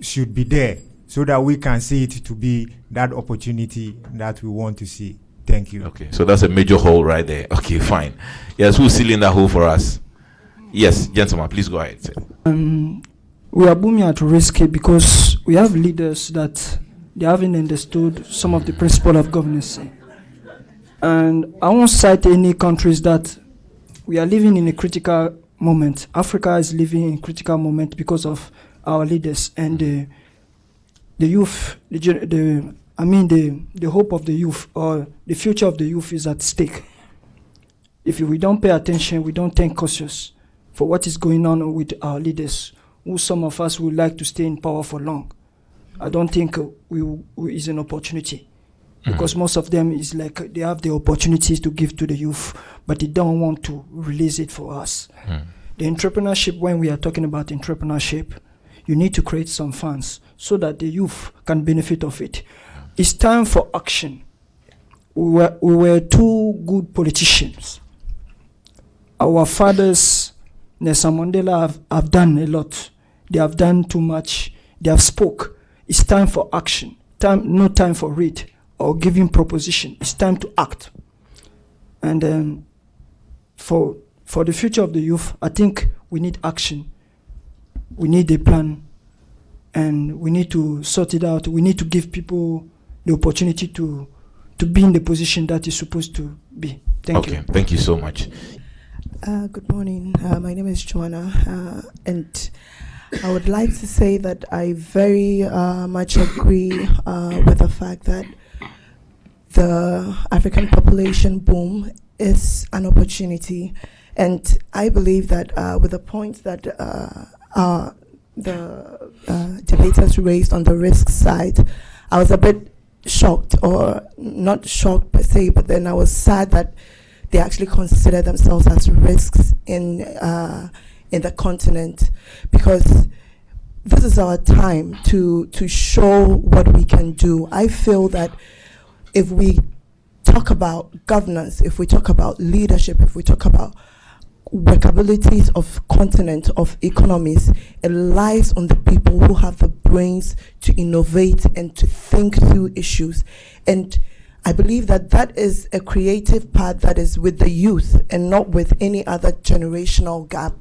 [SPEAKER 3] should be there so that we can see it to be that opportunity that we want to see. Thank you.
[SPEAKER 6] Okay, so that's a major hole right there. Okay, fine. Yes, who's sealing that hole for us? Yes, gentlemen, please go ahead.
[SPEAKER 18] We are booming at risk because we have leaders that they haven't understood some of the principle of governance. And I won't cite any countries that we are living in a critical moment. Africa is living in a critical moment because of our leaders and the youth. The hope of the youth or the future of the youth is at stake. If we don't pay attention, we don't take cautious for what is going on with our leaders, who some of us would like to stay in power for long. I don't think is an opportunity. Because most of them is like they have the opportunities to give to the youth, but they don't want to release it for us. The entrepreneurship, when we are talking about entrepreneurship, you need to create some funds so that the youth can benefit of it. It's time for action. We were 2 good politicians. Our fathers, Nelson Mandela, have done a lot. They have done too much. They have spoke. It's time for action. No time for read or giving proposition. It's time to act. And for for the future of the youth, I think we need action. We need a plan, and we need to sort it out. We need to give people the opportunity to be in the position that is supposed to be. Thank you.
[SPEAKER 6] Okay, thank you so much.
[SPEAKER 19] Good morning. My name is Joanna, and I would like to say that I very much agree with the fact that the African population boom is an opportunity. And I believe that with the points that the debaters raised on the risk side, I was a bit shocked, or not shocked per se, but then I was sad that they actually consider themselves as risks in the continent, because this is our time to show what we can do. I feel that if we talk about governance, if we talk about leadership, if we talk about workabilities of continent, of economies, it lies on the people who have the brains to innovate and to think through issues. And I believe that that is a creative part that is with the youth and not with any other generational gap.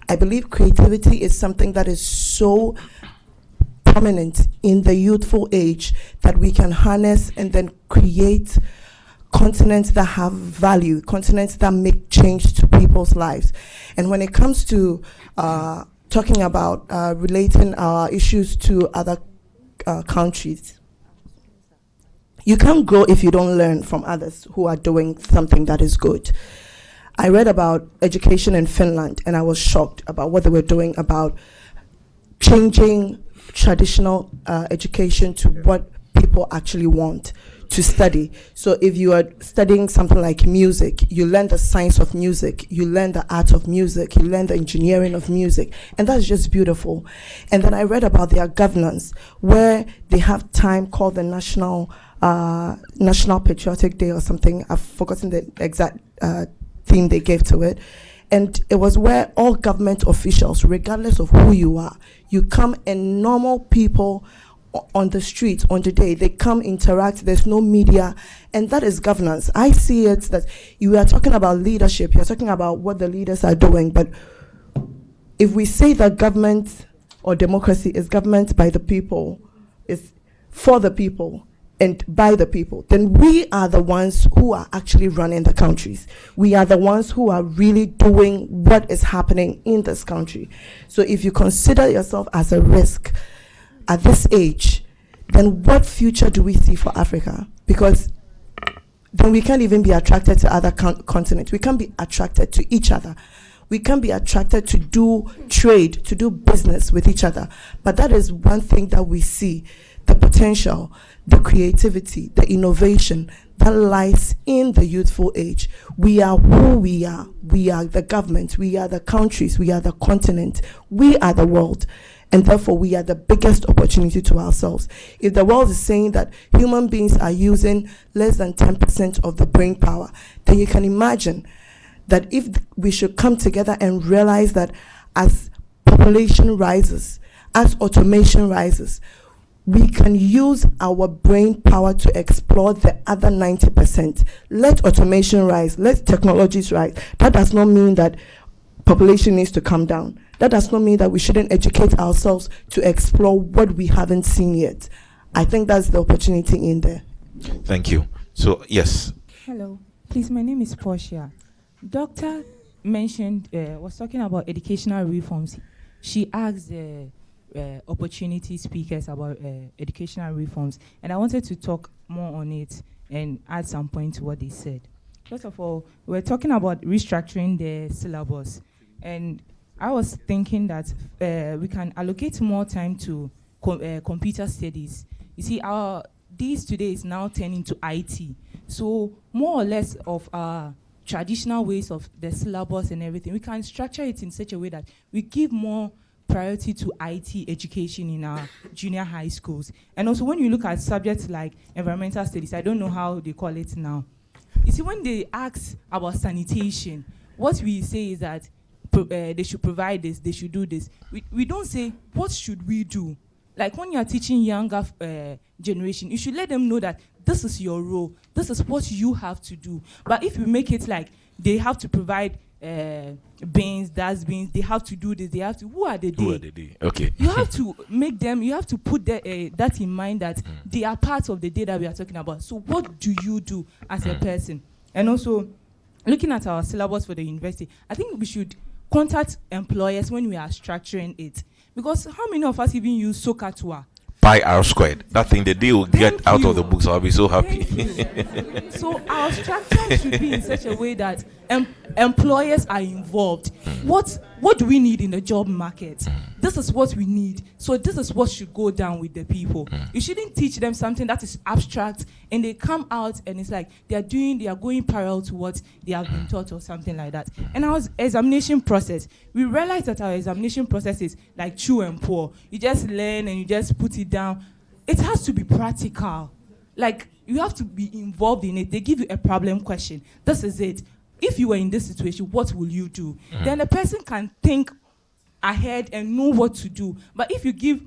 [SPEAKER 19] I believe creativity is something that is so prominent in the youthful age that we can harness and then create continents that have value, continents that make change to people's lives. And when it comes to talking about relating our issues to other countries, you can't grow if you don't learn from others who are doing something that is good. I read about education in Finland, and I was shocked about what they were doing about changing traditional education to what people actually want to study. So if you are studying something like music, you learn the science of music, you learn the art of music, you learn the engineering of music, and that's just beautiful. And then I read about their governance, where they have time called the National Patriotic Day or something. I've forgotten the exact theme they gave to it. And it was where all government officials, regardless of who you are, you come, and normal people on the street on the day, they come, interact, there's no media, and that is governance. I see it that you are talking about leadership, you're talking about what the leaders are doing, but if we say that government or democracy is government by the people, is for the people and by the people, then we are the ones who are actually running the countries. We are the ones who are really doing what is happening in this country. So if you consider yourself as a risk at this age, then what future do we see for Africa? Because then we can't even be attracted to other continents. We can't be attracted to each other. We can be attracted to do trade, to do business with each other. But that is one thing that we see, the potential, the creativity, the innovation that lies in the youthful age. We are who we are. We are the government. We are the countries. We are the continent. We are the world. And therefore, we are the biggest opportunity to ourselves. If the world is saying that human beings are using less than 10% of the brain power, then you can imagine that if we should come together and realize that as population rises, as automation rises, we can use our brain power to explore the other 90%. Let automation rise, let technologies rise. That does not mean that population needs to come down. That does not mean that we shouldn't educate ourselves to explore what we haven't seen yet. I think that's the opportunity in there.
[SPEAKER 6] Thank you. So, yes.
[SPEAKER 20] Hello. Please, my name is Portia. Doctor mentioned, was talking about educational reforms. She asked opportunity speakers about educational reforms, and I wanted to talk more on it and add some point to what they said. First of all, we're talking about restructuring the syllabus, and I was thinking that we can allocate more time to computer studies. You see, these today is now turning to IT. So more or less of our traditional ways of the syllabus and everything, we can structure it in such a way that we give more priority to IT education in our junior high schools. And also when you look at subjects like environmental studies, I don't know how they call it now. You see, when they ask about sanitation, what we say is that they should provide this, they should do this. We don't say, what should we do? Like when you are teaching younger generation, you should let them know that this is your role, this is what you have to do. But if we make it like they have to provide bins, dustbins. They have to do this. They have to. Who are they?
[SPEAKER 6] Who are they? Okay.
[SPEAKER 20] You have to make them. You have to put that in mind that they are part of the day that we are talking about. So what do you do as a person? And also, looking at our syllabus for the university, I think we should contact employers when we are structuring it. Because how many of us even use Sokatua?
[SPEAKER 6] Pi R squared. That thing the day will get out of the books, I'll be so happy.
[SPEAKER 20] So our structure should be in such a way that employers are involved. What do we need in the job market? This is what we need. So this is what should go down with the people. You shouldn't teach them something that is abstract and they come out and it's like they are going parallel to what they have been taught or something like that. And our examination process, we realize that our examination process is like chew and pour. You just learn and you just put it down. It has to be practical. Like, you have to be involved in it. They give you a problem question. This is it. If you were in this situation, what will you do? Then the person can think ahead and know what to do. But if you give,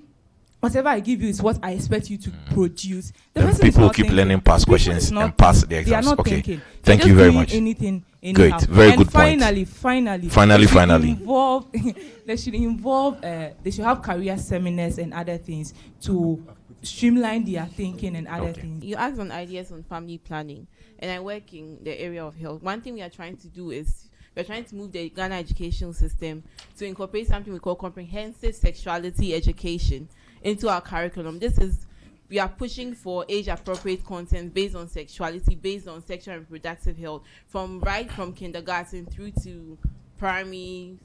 [SPEAKER 20] whatever I give you is what I expect you to produce, the person
[SPEAKER 6] people
[SPEAKER 20] is not
[SPEAKER 6] keep
[SPEAKER 20] thinking.
[SPEAKER 6] learning past questions and pass the exams.
[SPEAKER 20] They are not
[SPEAKER 6] Okay.
[SPEAKER 20] thinking.
[SPEAKER 6] Thank
[SPEAKER 20] They're
[SPEAKER 6] you
[SPEAKER 20] just
[SPEAKER 6] very
[SPEAKER 20] doing
[SPEAKER 6] much.
[SPEAKER 20] Anything
[SPEAKER 6] Great.
[SPEAKER 20] anyhow.
[SPEAKER 6] Very
[SPEAKER 20] And
[SPEAKER 6] good point.
[SPEAKER 20] Finally.
[SPEAKER 6] Finally.
[SPEAKER 20] They should have career seminars and other things to streamline their thinking and other things.
[SPEAKER 21] You asked on ideas on family planning, and I work in the area of health. One thing we are trying to do is we're trying to move the Ghana education system to incorporate something we call comprehensive sexuality education into our curriculum. We are pushing for age-appropriate content based on sexuality, based on sexual and reproductive health, from kindergarten through to primary,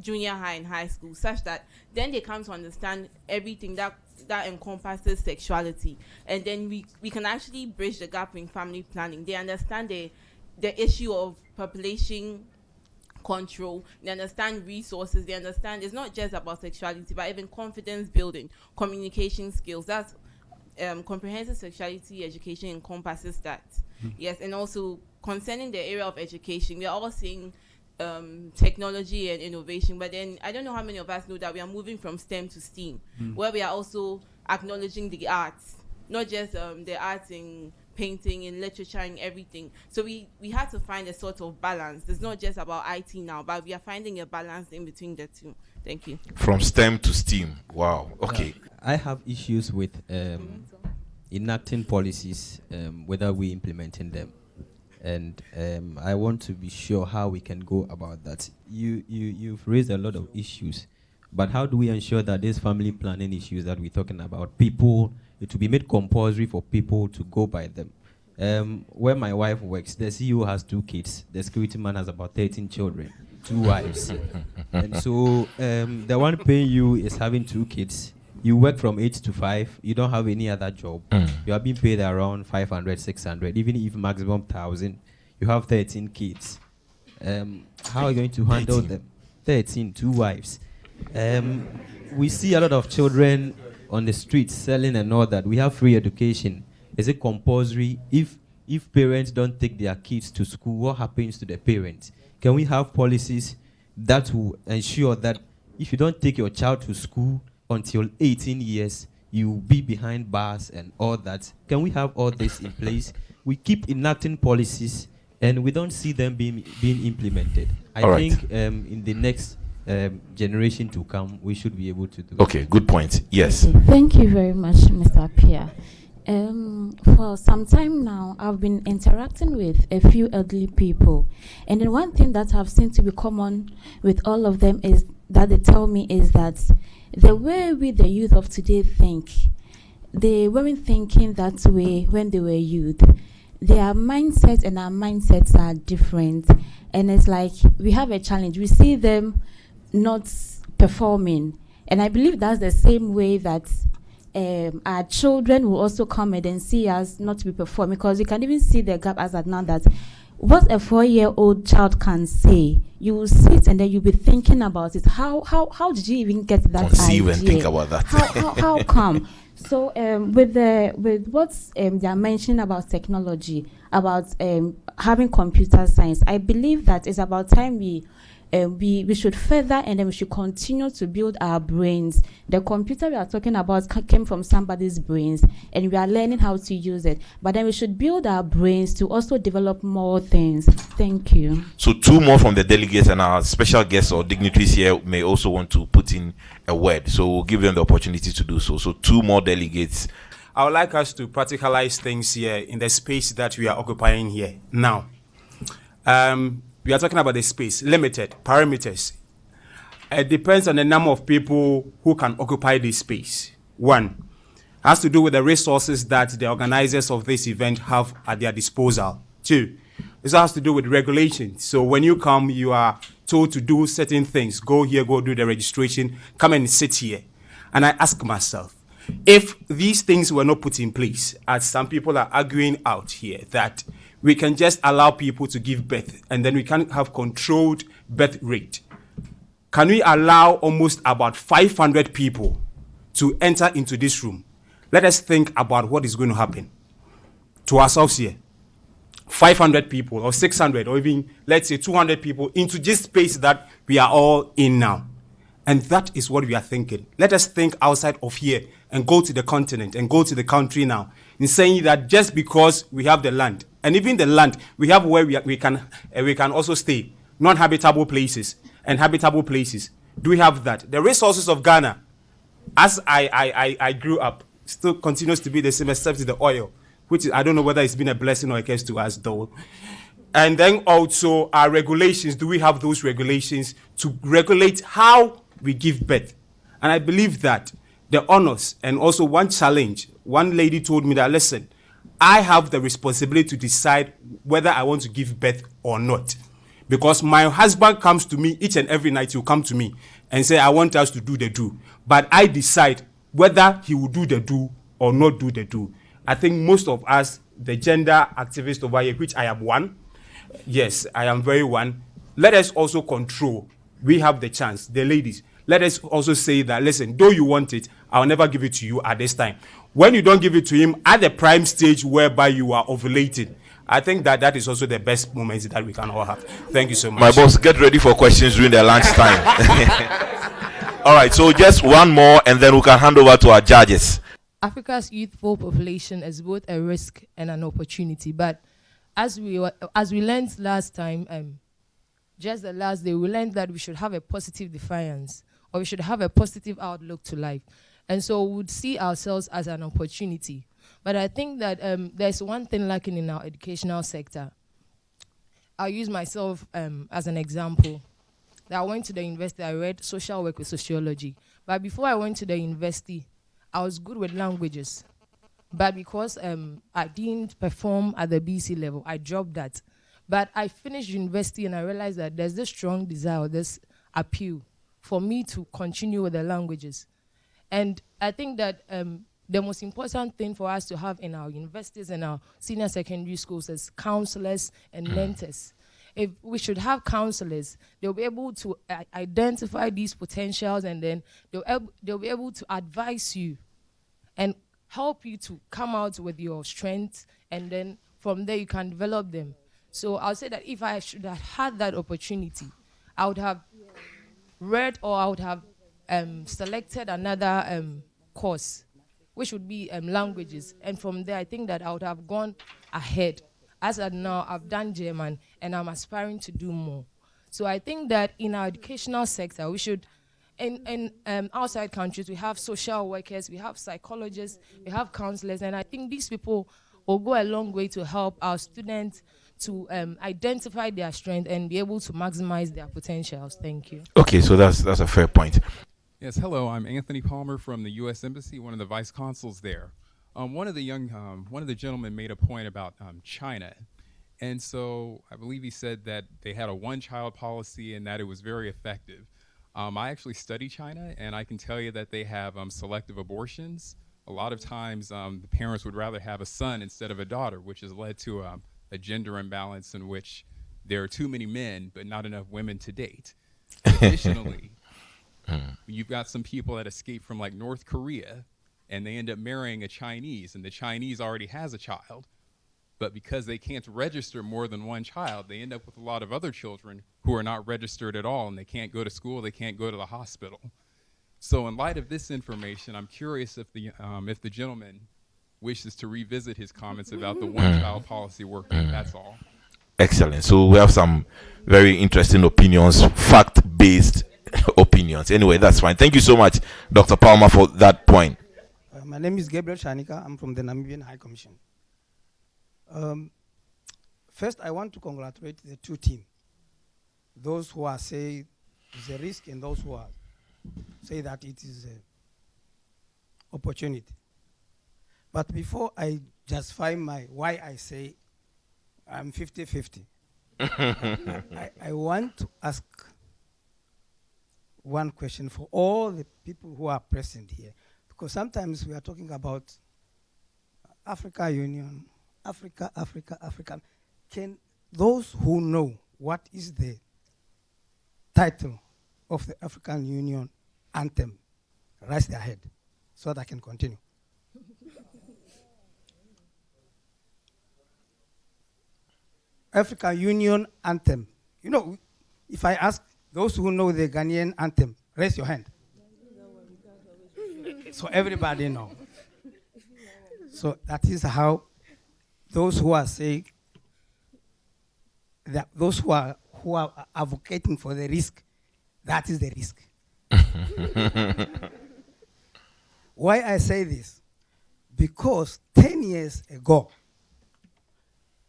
[SPEAKER 21] junior high, and high school, such that then they come to understand everything that encompasses sexuality, and then we can actually bridge the gap in family planning. They understand the issue of population control. They understand resources. They understand it's not just about sexuality, but even confidence building, communication skills. That's comprehensive sexuality education encompasses that. Yes, and also concerning the area of education, we are all seeing technology and innovation, but then I don't know how many of us know that we are moving from STEM to STEAM, where we are also acknowledging the arts, not just the arts in painting, in literature, and everything. So we had to find a sort of balance. It's not just about IT now, but we are finding a balance in between the two. Thank you.
[SPEAKER 6] From STEM to STEAM. Wow. Okay.
[SPEAKER 22] I have issues with enacting policies, whether we implementing them. And I want to be sure how we can go about that. You've raised a lot of issues, but how do we ensure that these family planning issues that we're talking about, it will be made compulsory for people to go by them? Where my wife works, the CEO has 2 kids, the security man has about 13 children, 2 wives. And so the one paying you is having 2 kids. You work from 8 to 5. You don't have any other job. You are being paid around 500, 600, even if maximum 1,000. You have 13 kids. How are you going to handle 13. Them? 13, 2 wives. We see a lot of children on the streets selling and all that. We have free education. Is it compulsory? If parents don't take their kids to school, what happens to the parents? Can we have policies that will ensure that if you don't take your child to school until 18 years, you will be behind bars and all that? Can we have all this in place? We keep enacting policies and we don't see them being implemented. I think in the next generation to come, we should be able to do.
[SPEAKER 6] Okay, good point. Yes.
[SPEAKER 23] Okay, thank you very much, Mr. Pierre. For some time now, I've been interacting with a few elderly people, and then one thing that I've seen to be common with all of them is that they tell me is that the way we, the youth of today, think, they weren't thinking that way when they were youth. Their mindset and our mindsets are different, and it's like we have a challenge. We see them not performing, and I believe that's the same way that our children will also come and then see us not to be performing, because you can even see the gap as at now that what a 4-year-old child can say, you will sit and then you'll be thinking about it. How did you even get that
[SPEAKER 6] Conceive
[SPEAKER 23] idea?
[SPEAKER 6] and think about that.
[SPEAKER 23] How come? So with what they are mentioning about technology, about having computer science, I believe that it's about time we we should further and then we should continue to build our brains. The computer we are talking about came from somebody's brains, and we are learning how to use it. But then we should build our brains to also develop more things. Thank you.
[SPEAKER 6] So 2 more from the delegates, and our special guests or dignitaries here may also want to put in a word. So we'll give them the opportunity to do so. So 2 more delegates.
[SPEAKER 2] I would like us to practicalize things here in the space that we are occupying here now. We are talking about the space, limited parameters. It depends on the number of people who can occupy this space. 1, has to do with the resources that the organizers of this event have at their disposal. 2, this has to do with regulations. So when you come, you are told to do certain things. Go here, go do the registration, come and sit here. And I ask myself, if these things were not put in place, as some people are arguing out here, that we can just allow people to give birth and then we can have controlled birth rate, can we allow almost about 500 people to enter into this room? Let us think about what is going to happen to ourselves here. 500 people or 600 or even, let's say, 200 people into this space that we are all in now. And that is what we are thinking. Let us think outside of here and go to the continent and go to the country now in saying that just because we have the land, and even the land, we have where we can also stay, non-habitable places and habitable places. Do we have that? The resources of Ghana, as I grew up, still continues to be the same except the oil, which is, I don't know whether it's been a blessing or a curse to us though. And then also our regulations, do we have those regulations to regulate how we give birth? And I believe that the honors and also one challenge, one lady told me that, listen, I have the responsibility to decide whether I want to give birth or not. Because my husband comes to me each and every night, he'll come to me and say, I want us to do the do. But I decide whether he will do the do or not do the do. I think most of us, the gender activists over here, which I am one, yes, I am very one, let us also control. We have the chance, the ladies. Let us also say that, listen, though you want it, I'll never give it to you at this time. When you don't give it to him at the prime stage whereby you are ovulating, I think that that is also the best moments that we can all have. Thank you so much.
[SPEAKER 6] My boss, get ready for questions during the lunchtime. All right, so just one more and then we can hand over to our judges.
[SPEAKER 4] Africa's youthful population is both a risk and an opportunity. But as we learned last time, just the last day, we learned that we should have a positive defiance, or we should have a positive outlook to life. And so we would see ourselves as an opportunity. But I think that there's one thing lacking in our educational sector. I'll use myself as an example. That I went to the university, I read social work with sociology. But before I went to the university, I was good with languages. But because I didn't perform at the BC level, I dropped that. But I finished university and I realized that there's this strong desire, this appeal for me to continue with the languages. And I think that the most important thing for us to have in our universities and our senior secondary schools is counselors and mentors. If we should have counselors, they'll be able to identify these potentials, and then they'll be able to advise you and help you to come out with your strengths, and then from there you can develop them. So I'll say that if I should have had that opportunity, I would have read, or I would have selected another course, which would be languages. And from there, I think that I would have gone ahead. As of now, I've done German, and I'm aspiring to do more. So I think that in our educational sector, we should, in outside countries, we have social workers, we have psychologists, we have counselors, and I think these people will go a long way to help our students to identify their strength and be able to maximize their potentials. Thank you.
[SPEAKER 6] Okay, so that's a fair point.
[SPEAKER 5] Yes, hello. I'm Anthony Palmer from the U.S. Embassy, one of the vice consuls there. One of the gentlemen made a point about China, and so I believe he said that they had a one-child policy and that it was very effective. I actually study China, and I can tell you that they have selective abortions. A lot of times, the parents would rather have a son instead of a daughter, which has led to a gender imbalance in which there are too many men but not enough women to date. Additionally, you've got some people that escape from like North Korea, and they end up marrying a Chinese, and the Chinese already has a child. But because they can't register more than one child, they end up with a lot of other children who are not registered at all, and they can't go to school, they can't go to the hospital. So in light of this information, I'm curious if the gentleman wishes to revisit his comments about the one-child policy working. That's all.
[SPEAKER 6] Excellent. So we have some very interesting opinions, fact-based opinions. Anyway, that's fine. Thank you so much, Dr. Palmer, for that point.
[SPEAKER 1] My name is Gabriel Shanika. I'm from the Namibian High Commission. First, I want to congratulate the two teams. Those who are say it's a risk and those who are say that it is an opportunity. But before I justify why I say I'm 50-50, I want to ask one question for all the people who are present here. Because sometimes we are talking about Africa Union, Africa. Can those who know what is the title of the African Union anthem raise their head so that I can continue? African Union anthem. You know, if I ask those who know the Ghanaian anthem, raise your hand. So everybody know. So that is how those who are saying that those who are advocating for the risk, that is the risk. Why I say this? Because 10 years ago,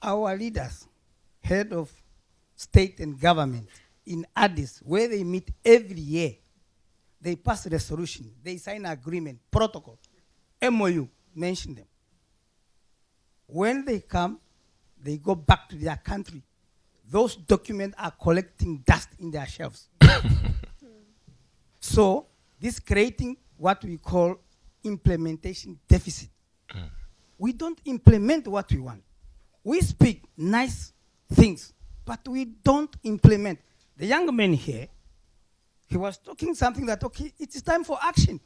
[SPEAKER 1] our leaders, head of state and government in Addis, where they meet every year, they pass resolution, they sign agreement, protocol, MOU, mention them. When they come, they go back to their country. Those documents are collecting dust in their shelves. So this creating what we call implementation deficit. We don't implement what we want. We speak nice things, but we don't implement. The young man here, he was talking something that, okay, it is time for action.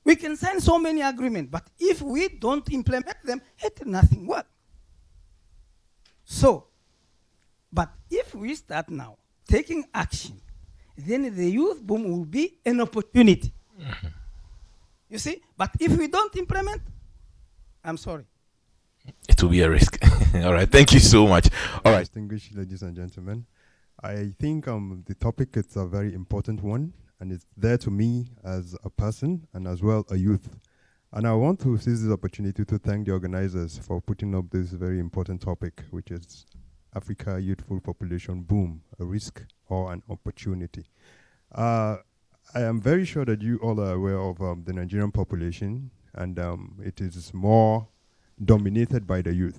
[SPEAKER 1] We can sign so many agreements, but if we don't implement them, nothing works. So, but if we start now taking action, then the youth boom will be an opportunity. You see? But if we don't implement, I'm sorry.
[SPEAKER 6] It will be a risk. All right. Thank you so much. All right.
[SPEAKER 8] Distinguished ladies and gentlemen, I think the topic is a very important one, and it's there to me as a person and as well a youth. And I want to seize this opportunity to thank the organizers for putting up this very important topic, which is Africa youthful population boom, a risk or an opportunity. I am very sure that you all are aware of the Nigerian population, and it is more dominated by the youth.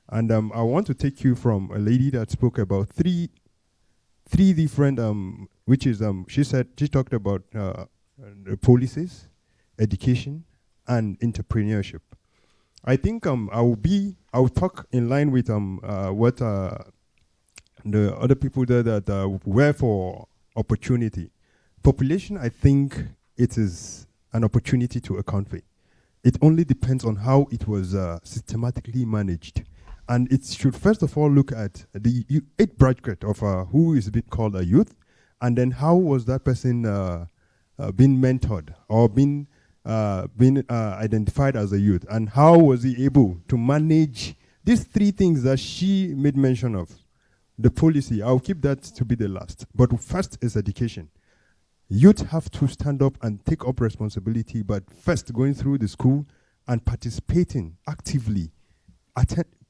[SPEAKER 8] And I want to take you from a lady that spoke about three different, which is, she talked about the policies, education, and entrepreneurship. I think I'll talk in line with what the other people there that were for opportunity. Population, I think it is an opportunity to account for. It only depends on how it was systematically managed. And it should first of all look at the 8 bracket of who is being called a youth, and then how was that person being mentored or being identified as a youth, and how was he able to manage these 3 things that she made mention of. The policy, I'll keep that to be the last. But first is education. Youth have to stand up and take up responsibility, but first going through the school and participating actively.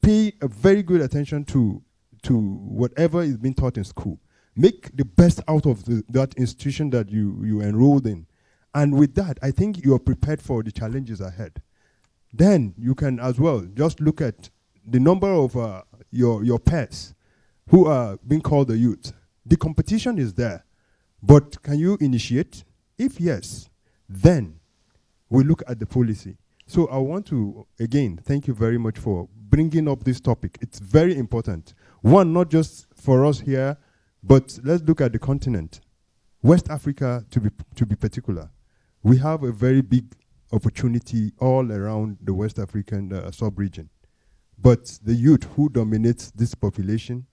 [SPEAKER 8] Pay a very good attention to whatever is being taught in school. Make the best out of that institution that you enrolled in. And with that, I think you are prepared for the challenges ahead. Then you can as well just look at the number of your peers who are being called the youth. The competition is there. But can you initiate? If yes, then we look at the policy. So I want to, again, thank you very much for bringing up this topic. It's very important. One, not just for us here, but let's look at the continent. West Africa, to be particular. We have a very big opportunity all around the West African sub-region. But the youth who dominates this population,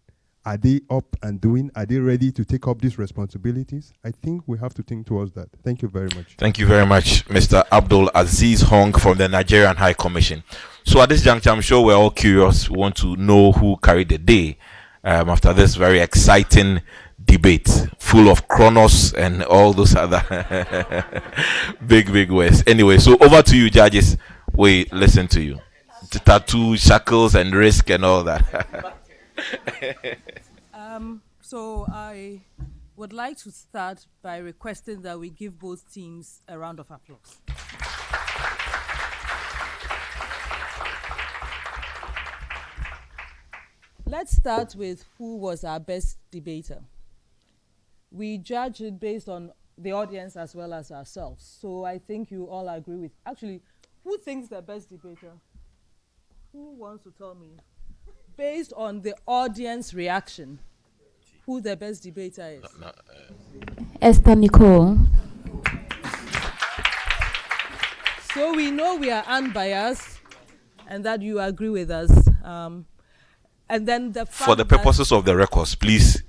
[SPEAKER 8] are they up and doing? Are they ready to take up these responsibilities? I think we have to think towards that. Thank you very much.
[SPEAKER 6] Thank you very much, Mr. Abdul Aziz Hong from the Nigerian High Commission. So at this juncture, I'm sure we're all curious. We want to know who carried the day after this very exciting debate, full of chronos and all those other big words. Anyway, so over to you, judges. We listen to you. The tattoo, shackles, and risk and all that.
[SPEAKER 16] So I would like to start by requesting that we give both teams a round of applause. Let's start with who was our best debater. We judge it based on the audience as well as ourselves. So I think you all agree with, actually, who thinks the best debater? Who wants to tell me? Based on the audience reaction, who the best debater is?
[SPEAKER 23] Esther Nicole.
[SPEAKER 16] So we know we are unbiased and that you agree with us. And then the fact
[SPEAKER 6] for the purposes of the records, please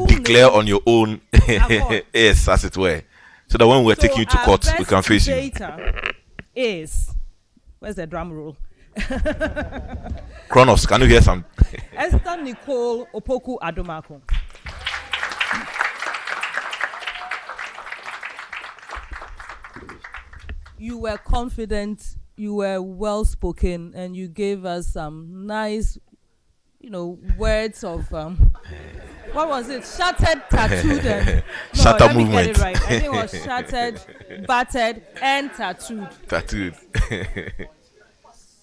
[SPEAKER 6] declare on your own, yes, as it were, so that when we're taking you to court, we can face you.
[SPEAKER 16] Is, where's the drum roll?
[SPEAKER 6] Kronos, can you hear some?
[SPEAKER 16] Esther Nicole Opoku Adomako. You were confident, you were well spoken, and you gave us some nice, words of what was it? Shattered, tattooed, and
[SPEAKER 6] shatter movement.
[SPEAKER 16] Let me get it right. I think it was shattered, battered, and tattooed.
[SPEAKER 6] Tattooed.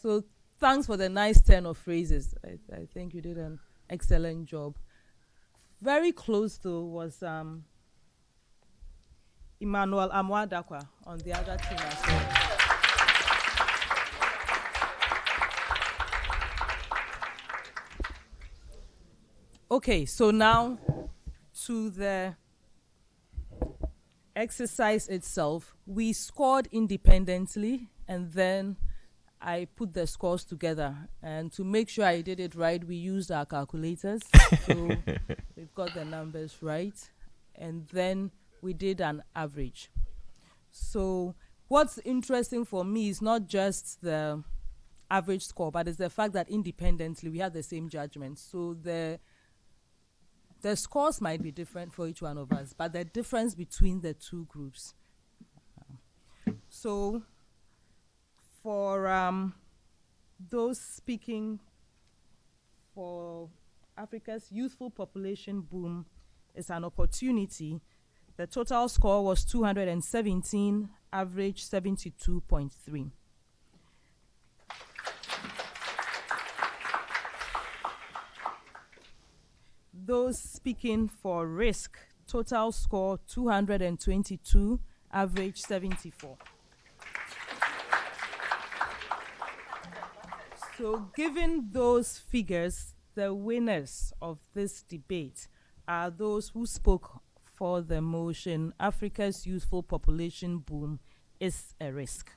[SPEAKER 16] So thanks for the nice turn of phrases. I think you did an excellent job. Very close though was Emmanuel Amwadakwa on the other team as well. Okay, so now to the exercise itself. We scored independently, and then I put the scores together. And to make sure I did it right, we used our calculators. So we've got the numbers right. And then we did an average. So what's interesting for me is not just the average score, but it's the fact that independently we had the same judgment. So the scores might be different for each one of us, but the difference between the two groups. So for those speaking for Africa's youthful population boom is an opportunity, the total score was 217, average 72.3. Those speaking for risk, total score 222, average 74. So given those figures, the winners of this debate are those who spoke for the motion, Africa's youthful population boom is a risk.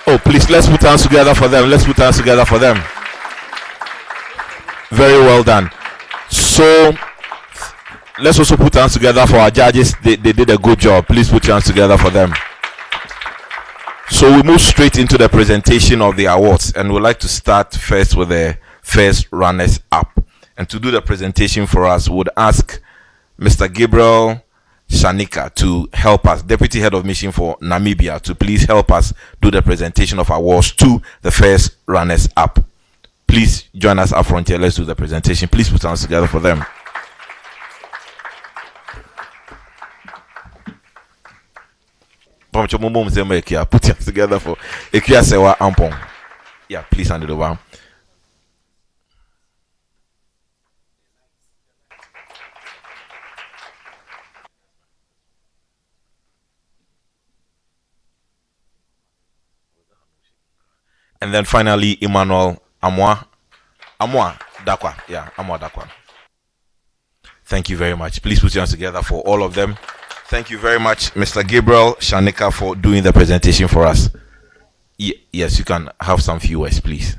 [SPEAKER 6] Oh, please, let's put hands together for them. Let's put hands together for them. Very well done. So let's also put hands together for our judges. They did a good job. Please put your hands together for them. So we move straight into the presentation of the awards, and we'd like to start first with the first runners up. And to do the presentation for us, would ask Mr. Gabriel Shanika to help us, Deputy Head of Mission for Namibia, to please help us do the presentation of awards to the first runners up. Please join us up front here. Let's do the presentation. Please put hands together for them. Put your hands together for Ekia Sewa Ampong. Yeah, please hand it over. And then finally, Emmanuel Amwa Dakwa. Yeah, Amwa Dakwa. Thank you very much. Please put your hands together for all of them. Thank you very much, Mr. Gabriel Shanika, for doing the presentation for us. Yes, you can have some few words, please.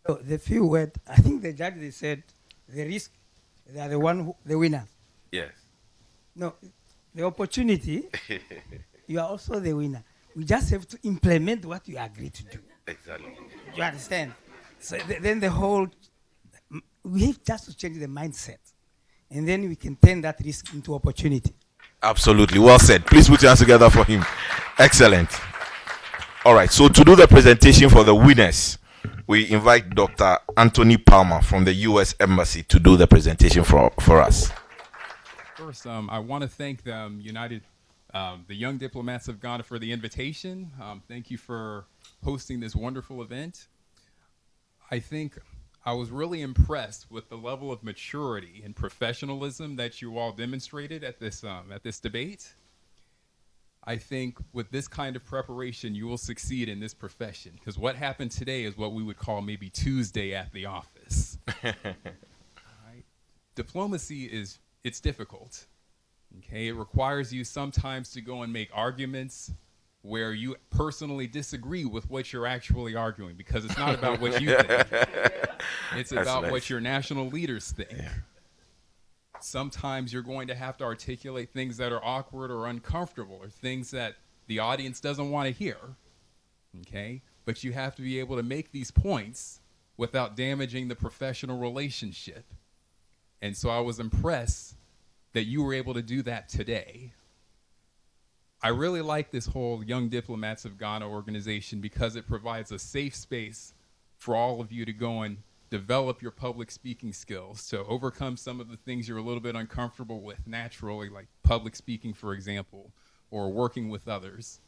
[SPEAKER 1] So the few words, I think the judge, they said, the risk, they are the winners.
[SPEAKER 6] Yes.
[SPEAKER 1] No, the opportunity, you are also the winner. We just have to implement what you agree to do.
[SPEAKER 6] Exactly.
[SPEAKER 1] You understand? So then the whole, we have just to change the mindset. And then we can turn that risk into opportunity.
[SPEAKER 6] Absolutely. Well said. Please put your hands together for him. Excellent. All right. So to do the presentation for the winners, we invite Dr. Anthony Palmer from the U.S. Embassy to do the presentation for us.
[SPEAKER 5] First, I want to thank the Young Diplomats of Ghana for the invitation. Thank you for hosting this wonderful event. I think I was really impressed with the level of maturity and professionalism that you all demonstrated at this debate. I think with this kind of preparation, you will succeed in this profession, because what happened today is what we would call maybe Tuesday at the office. Right? Diplomacy it's difficult. Okay, it requires you sometimes to go and make arguments where you personally disagree with what you're actually arguing, because it's not about what you think. It's about what your national leaders think. Yeah. Sometimes you're going to have to articulate things that are awkward or uncomfortable, or things that the audience doesn't want to hear. Okay? But you have to be able to make these points without damaging the professional relationship. And so I was impressed that you were able to do that today. I really like this whole Young Diplomats of Ghana organization, because it provides a safe space for all of you to go and develop your public speaking skills, to overcome some of the things you're a little bit uncomfortable with naturally, like public speaking, for example, or working with others.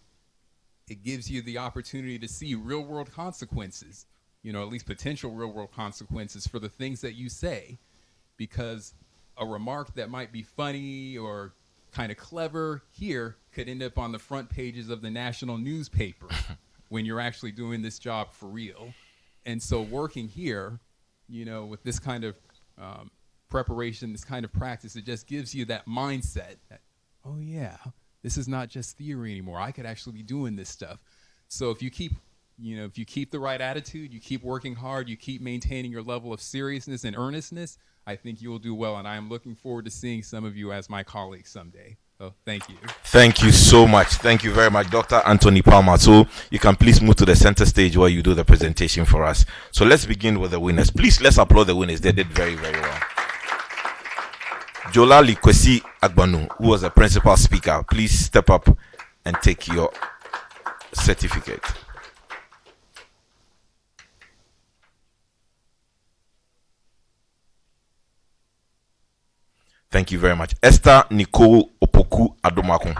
[SPEAKER 5] It gives you the opportunity to see real world consequences, at least potential real world consequences for the things that you say, because a remark that might be funny or kind of clever here could end up on the front pages of the national newspaper when you're actually doing this job for real. And so working here, with this kind of preparation, this kind of practice, it just gives you that mindset that, oh yeah, this is not just theory anymore. I could actually be doing this stuff. So if you keep the right attitude, you keep working hard, you keep maintaining your level of seriousness and earnestness, I think you will do well. And I am looking forward to seeing some of you as my colleagues someday. So thank you.
[SPEAKER 6] Thank you so much. Thank you very much, Dr. Anthony Palmer. So you can please move to the center stage where you do the presentation for us. So let's begin with the winners. Please, let's applaud the winners. They did very, very well. Jola Likwesi Agbanu, who was the principal speaker, please step up and take your certificate. Thank you very much. Esther Nicole Opoku Adomakun.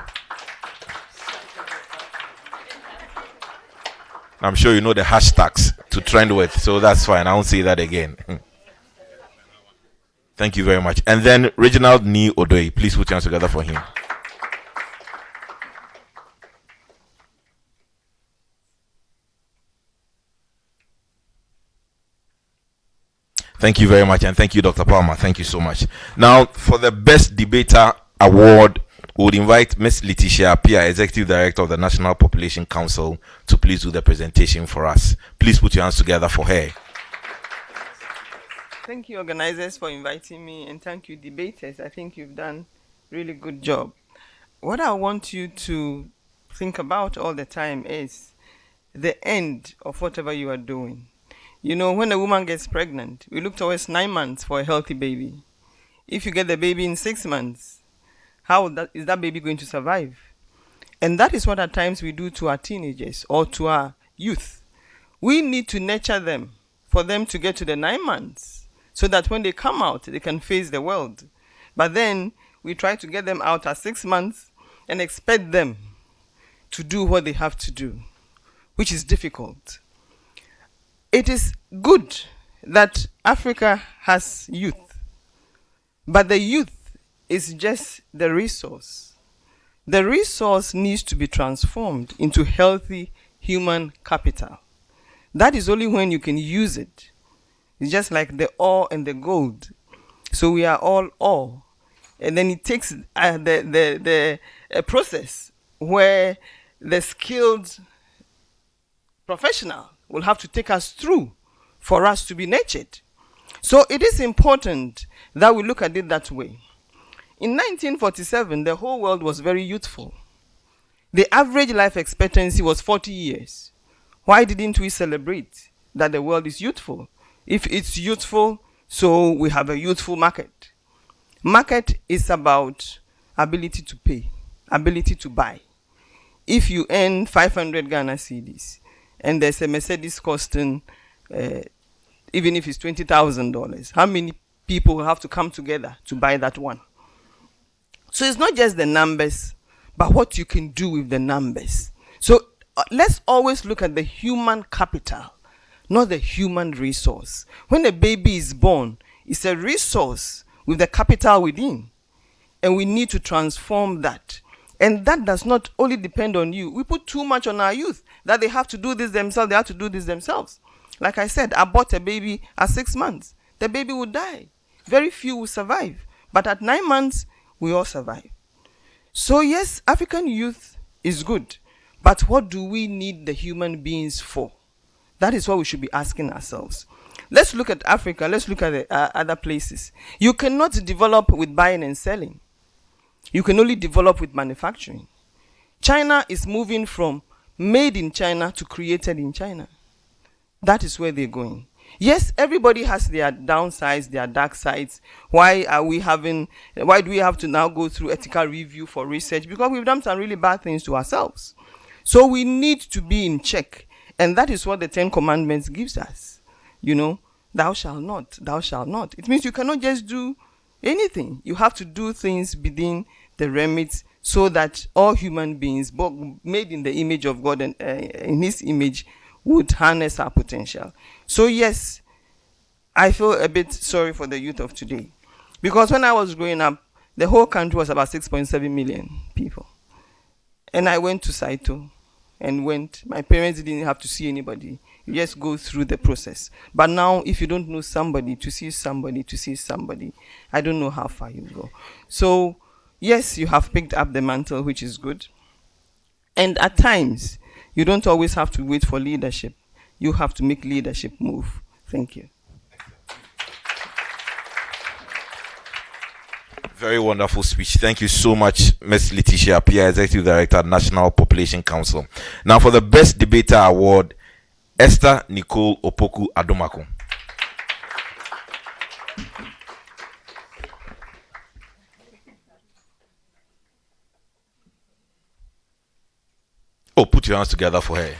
[SPEAKER 6] I'm sure you know the hashtags to trend with, so that's fine. I won't say that again. Thank you very much. And then Reginald Ni Odoi, please put your hands together for him. Thank you very much, and thank you, Dr. Palmer. Thank you so much. Now, for the Best Debater Award, we would invite Ms. Letitia Apia, Executive Director of the National Population Council, to please do the presentation for us. Please put your hands together for her.
[SPEAKER 7] Thank you, organizers, for inviting me, and thank you, debaters. I think you've done a really good job. What I want you to think about all the time is the end of whatever you are doing. When a woman gets pregnant, we look towards 9 months for a healthy baby. If you get the baby in 6 months, how is that baby going to survive? And that is what at times we do to our teenagers or to our youth. We need to nurture them for them to get to the 9 months so that when they come out, they can face the world. But then we try to get them out at 6 months and expect them to do what they have to do, which is difficult. It is good that Africa has youth, but the youth is just the resource. The resource needs to be transformed into healthy human capital. That is only when you can use it. It's just like the ore and the gold. So we are all ore. And then it takes a process where the skilled professional will have to take us through for us to be nurtured. So it is important that we look at it that way. In 1947, the whole world was very youthful. The average life expectancy was 40 years. Why didn't we celebrate that the world is youthful? If it's youthful, so we have a youthful market. Market is about ability to pay, ability to buy. If you earn 500 Ghana cedis and there's a Mercedes costing, even if it's $20,000, how many people will have to come together to buy that one? So it's not just the numbers, but what you can do with the numbers. So let's always look at the human capital, not the human resource. When a baby is born, it's a resource with the capital within. And we need to transform that. And that does not only depend on you. We put too much on our youth, that they have to do this themselves, they have to do this themselves. Like I said, I bought a baby at 6 months. The baby would die. Very few will survive. But at 9 months, we all survive. So yes, African youth is good. But what do we need the human beings for? That is what we should be asking ourselves. Let's look at Africa. Let's look at the other places. You cannot develop with buying and selling. You can only develop with manufacturing. China is moving from made in China to created in China. That is where they're going. Yes, everybody has their downsides, their dark sides. Why do we have to now go through ethical review for research? Because we've done some really bad things to ourselves. So we need to be in check. And that is what the 10 Commandments gives us. You know, thou shalt not, thou shalt not. It means you cannot just do anything. You have to do things within the remits so that all human beings, both made in the image of God and in his image, would harness our potential. So yes, I feel a bit sorry for the youth of today. Because when I was growing up, the whole country was about 6.7 million people. And I went to Saito and my parents didn't have to see anybody. You just go through the process. But now, if you don't know somebody, to see somebody, I don't know how far you go. So yes, you have picked up the mantle, which is good. And at times, you don't always have to wait for leadership. You have to make leadership move. Thank you.
[SPEAKER 6] Very wonderful speech. Thank you so much, Ms. Letitia Pia, Executive Director, National Population Council. Now for the Best Debater Award, Esther Nicole Opoku Adomako. Oh, put your hands together for her.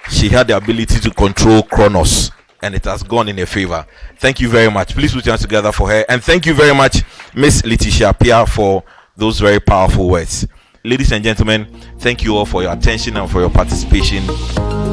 [SPEAKER 6] She had the ability to control Chronos, and it has gone in her favor. Thank you very much. Please put your hands together for her. And thank you very much, Miss Letitia Pia, for those very powerful words. Ladies and gentlemen, thank you all for your attention and for your participation.